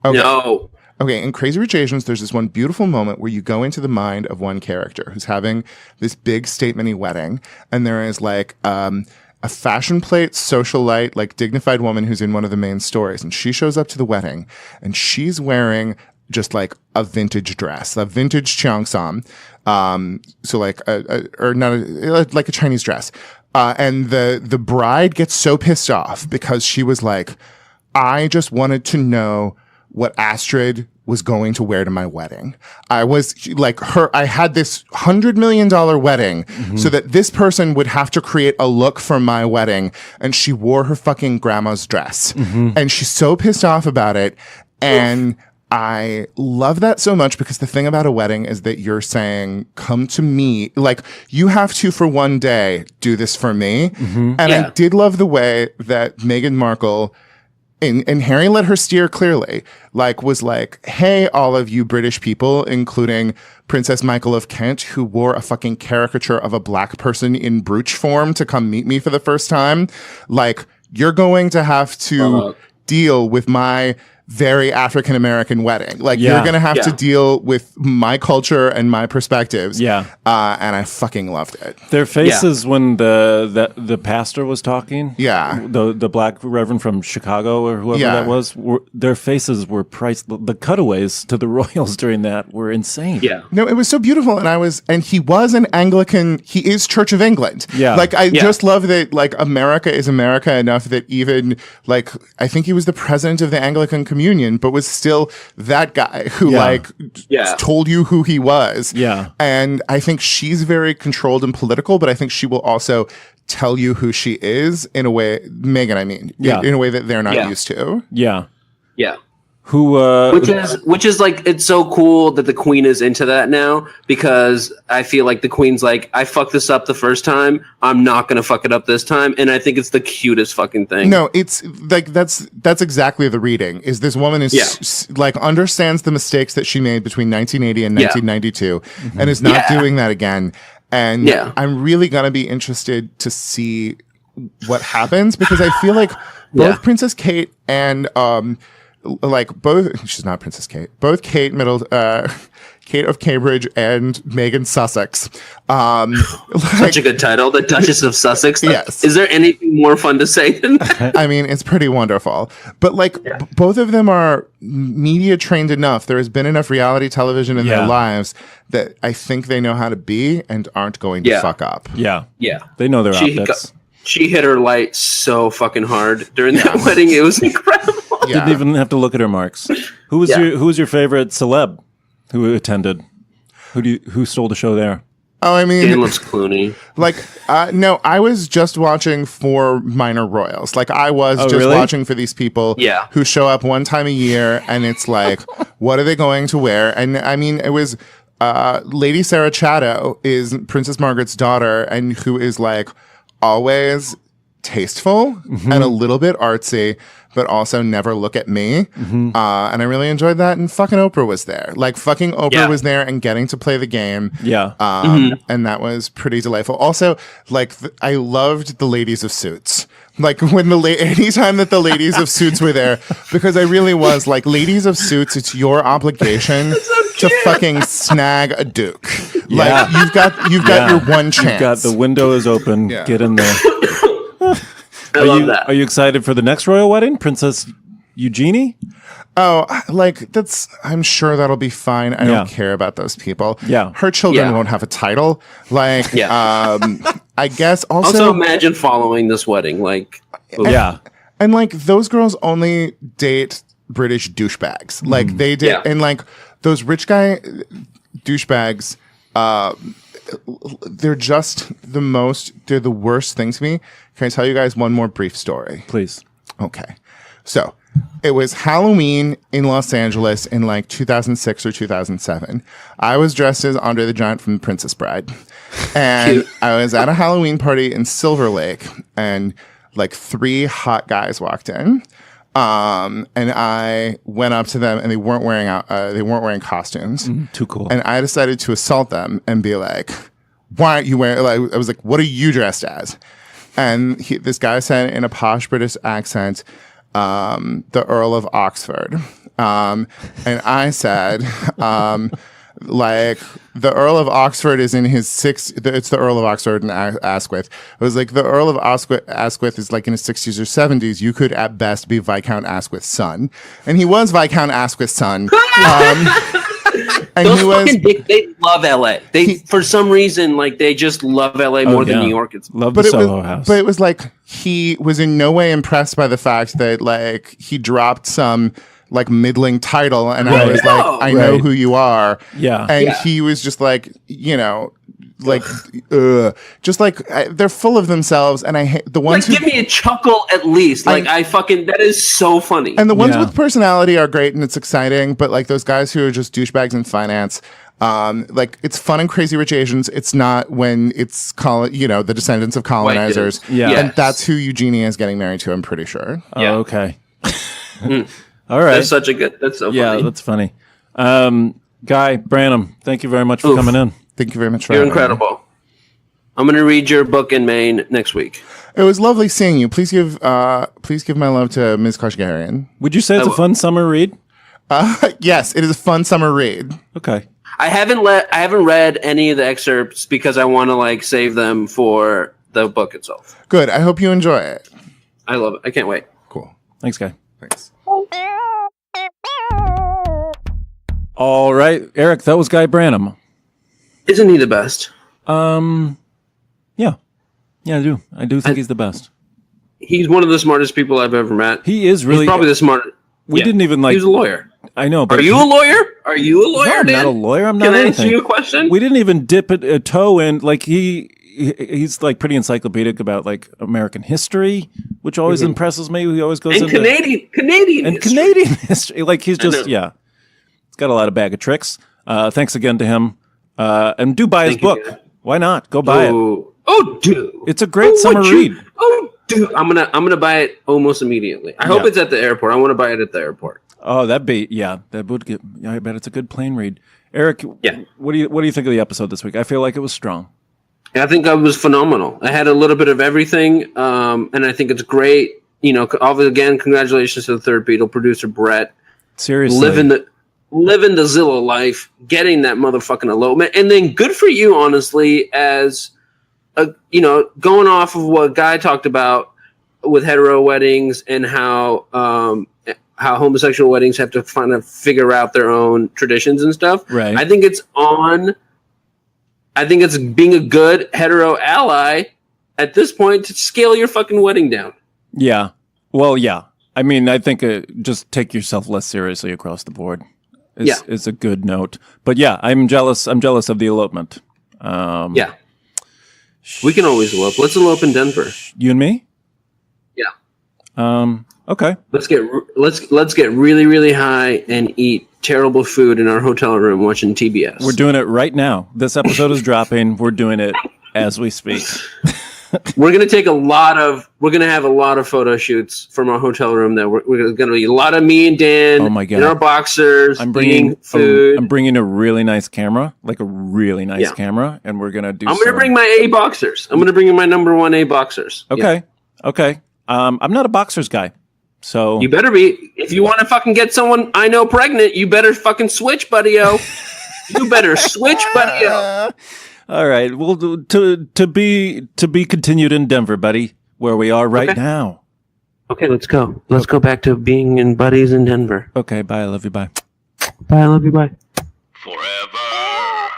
Okay. No. Okay, in Crazy Rich Asians, there's this one beautiful moment where you go into the mind of one character who's having this big statement-y wedding, and there is like a fashion plate, socialite, like dignified woman who's in one of the main stories, and she shows up to the wedding, and she's wearing just like a vintage dress, a vintage cheongsam, so like like a Chinese dress, and the bride gets so pissed off because she was like, I just wanted to know what Astrid was going to wear to my wedding. I was like I had this $100 million wedding so that this person would have to create a look for my wedding. And she wore her fucking grandma's dress. And she's so pissed off about it. And I love that so much because the thing about a wedding is that you're saying, come to me. Like, you have to, for one day, do this for me. And I did love the way that Meghan Markle, and Harry let her steer clearly, like, was like, hey, all of you British people, including Princess Michael of Kent, who wore a fucking caricature of a black person in brooch form to come meet me for the first time. Like, you're going to have to deal with my very African-American wedding. Like, you're going to have to deal with my culture and my perspectives. And I fucking loved it. Their faces when the pastor was talking. The black reverend from Chicago or whoever that was, their faces were priceless. The cutaways to the royals during that were insane. No, it was so beautiful. And he was an Anglican. He is Church of England. Like, I just love that, like, America is America enough that even, like, I think he was the president of the Anglican Communion, but was still that guy who told you who he was. And I think she's very controlled and political, but I think she will also tell you who she is in a way, Meghan, I mean, in a way that they're not used to. Which is like, it's so cool that the Queen is into that now, because I feel like the Queen's like, I fucked this up the first time, I'm not gonna fuck it up this time, and I think it's the cutest fucking thing. No, it's like that's exactly the reading. Is this woman is like understands the mistakes that she made between 1980 and 1992, and is not doing that again. And I'm really gonna be interested to see what happens, because I feel like both Princess Kate and she's not Princess Kate. Both Kate Kate of Cambridge and Meghan Sussex. Such a good title, the Duchess of Sussex. Yes. Is there anything more fun to say than that? I mean, it's pretty wonderful. But both of them are media trained enough. There has been enough reality television in their lives that I think they know how to be and aren't going to fuck up. They know their outfits. She hit her light so fucking hard during that wedding. It was incredible. Didn't even have to look at her marks. Who was your favorite celeb who attended? Who stole the show there? Oh, I mean, Dan loves Clooney. Like, no, I was just watching for minor royals. Like, I was watching for these people who show up one time a year, and it's like, what are they going to wear? And I mean, it was Lady Sarah Chatto is Princess Margaret's daughter, and who is like always tasteful and a little bit artsy, but also never look at me. And I really enjoyed that. And fucking Oprah was there. Like, fucking Oprah was there and getting to play the game. And that was pretty delightful. Also, like, I loved the ladies of Suits. Like, when anytime that the ladies of Suits were there, because I really was like, ladies of Suits, it's your obligation to fucking snag a duke. Like, you've got your one chance. You've got the window is open. Get in there. I love that. Are you excited for the next royal wedding, Princess Eugenie? Oh, like I'm sure that'll be fine. I Yeah. don't care about those people. Yeah. Her children Yeah. won't have a title. Like, Yeah. I guess Also, imagine following this wedding. Like, Yeah. and like those girls only date British douchebags. Like they did, Yeah. and like those rich guy douchebags, they're just they're the worst thing to me. Can I tell you guys one more brief story? Please. Okay. So it was Halloween in Los Angeles in like 2006 or 2007. I was dressed as Andre the Giant from The Princess Bride. And Cute. I was at a Halloween party in Silver Lake, and like 3 hot guys walked in. And I went up to them, and they weren't wearing costumes. Too cool. And I decided to assault them and be like, why aren't you wearing, like, I was like, what are you dressed as? And this guy said in a posh British accent, the Earl of Oxford. And I said, like, the Earl of Oxford is in his it's the Earl of Oxford and Asquith. It was like, the Earl of Asquith is like in his 60s or 70s. You could at best be Viscount Asquith's son. And he was Viscount Asquith's son. And those he was, fucking dicks, they love LA. For some reason, like, they just love LA more than yeah. New York. It's Love the Soho House. but it was like, he was in no way impressed by the fact that like he dropped some like middling title, and I was like, I know Right. who you are. Yeah. And Yeah. he was just like, like, just like they're full of themselves, and I hate the like, ones who. give me a chuckle at least. Like, that is so funny. And the ones Yeah. with personality are great and it's exciting, but like those guys who are just douchebags in finance, like it's fun and Crazy Rich Asians. It's not when it's the descendants of colonizers. dudes. Yeah. And that's who Eugenia is getting married to, I'm pretty sure. Oh, Yeah. okay. All right. That's so Yeah, funny. that's funny. Guy Branum, thank you very much for coming in. Thank you very much for You're having me. incredible. I'm going to read your book in Maine next week. It was lovely seeing you. Please give my love to Ms. Kashgarian. Would you say it's a fun summer read? Yes, it is a fun summer read. Okay. I haven't read any of the excerpts because I want to like save them for the book itself. Good. I hope you enjoy it. I love it. I can't wait. Cool. Thanks, Guy. Thanks. All right, Eric, that was Guy Branum. Isn't he the best? Yeah. Yeah, I do. I do think he's the best. He's one of the smartest people I've ever met. He is really. He's probably the smartest. We didn't even like. He was a lawyer. I know, but Are you a lawyer? Are you a No, lawyer, I'm Dan? not a lawyer. I'm not Can I anything. answer you a question? We didn't even dip a toe in. Like he's like pretty encyclopedic about like American history, which always impresses me. He always goes and into Canadian and history. Canadian history. Like he's know. just he's got a lot of bag of tricks. Thanks again to him, and do buy his Thank you, book. Dan. Why not? Go buy it. Oh, dude. It's a great summer read. Oh, dude. I'm gonna buy it almost immediately. I hope Yeah. it's at the airport. I want to buy it at the airport. Oh, that would get. Yeah, I bet it's a good plane read. Eric, Yeah. what do you think of the episode this week? I feel like it was strong. I think I was phenomenal. I had a little bit of everything, and I think it's great. Again, congratulations to the third Beatle producer Brett, Seriously, living the Zillow life, getting that motherfucking elopement, and then good for you, honestly, as going off of what Guy talked about with hetero weddings and how homosexual weddings have to kind of figure out their own traditions and stuff. Right. I think it's being a good hetero ally at this point to scale your fucking wedding down. Yeah. Well, yeah. I mean, I think just take yourself less seriously across the board. Is a good note. But yeah, I'm jealous. I'm jealous of the elopement. Yeah. We can always elope. Let's elope in Denver. You and me? Yeah. Okay. Let's get really, really high and eat terrible food in our hotel room watching TBS. We're doing it right now. This episode is dropping. We're doing it as we speak. We're gonna have a lot of photo shoots from our hotel room. That we're gonna be a lot of me and Dan. Oh my God. In our boxers. I'm bringing eating food. I'm bringing a really nice camera, like a really nice camera, and we're gonna do. I'm gonna bring my A boxers. I'm gonna bring in my number 1 A boxers. Okay. Yeah. Okay. I'm not a boxers guy, so You better be. If you want to fucking get someone I know pregnant, you better fucking switch, buddy-o. You better switch, buddy-o. all right. Well, to be continued in Denver, buddy, where we are right Okay. now. Okay, let's go. Let's go back to being in buddies in Denver. Okay, bye. I love you. Bye. Bye, I love you, bye. Forever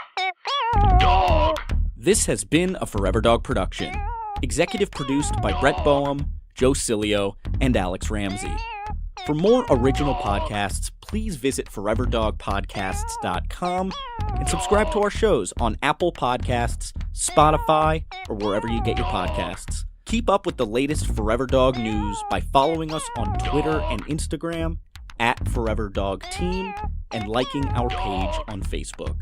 Dog. This has been a Forever Dog production. Executive produced by Brett Boehm, Joe Cilio, and Alex Ramsey. For more original podcasts, please visit foreverdogpodcasts.com and subscribe to our shows on Apple Podcasts, Spotify, or wherever you get your podcasts. Keep up with the latest Forever Dog news by following us on Twitter and Instagram @ForeverDogTeam and liking our page on Facebook.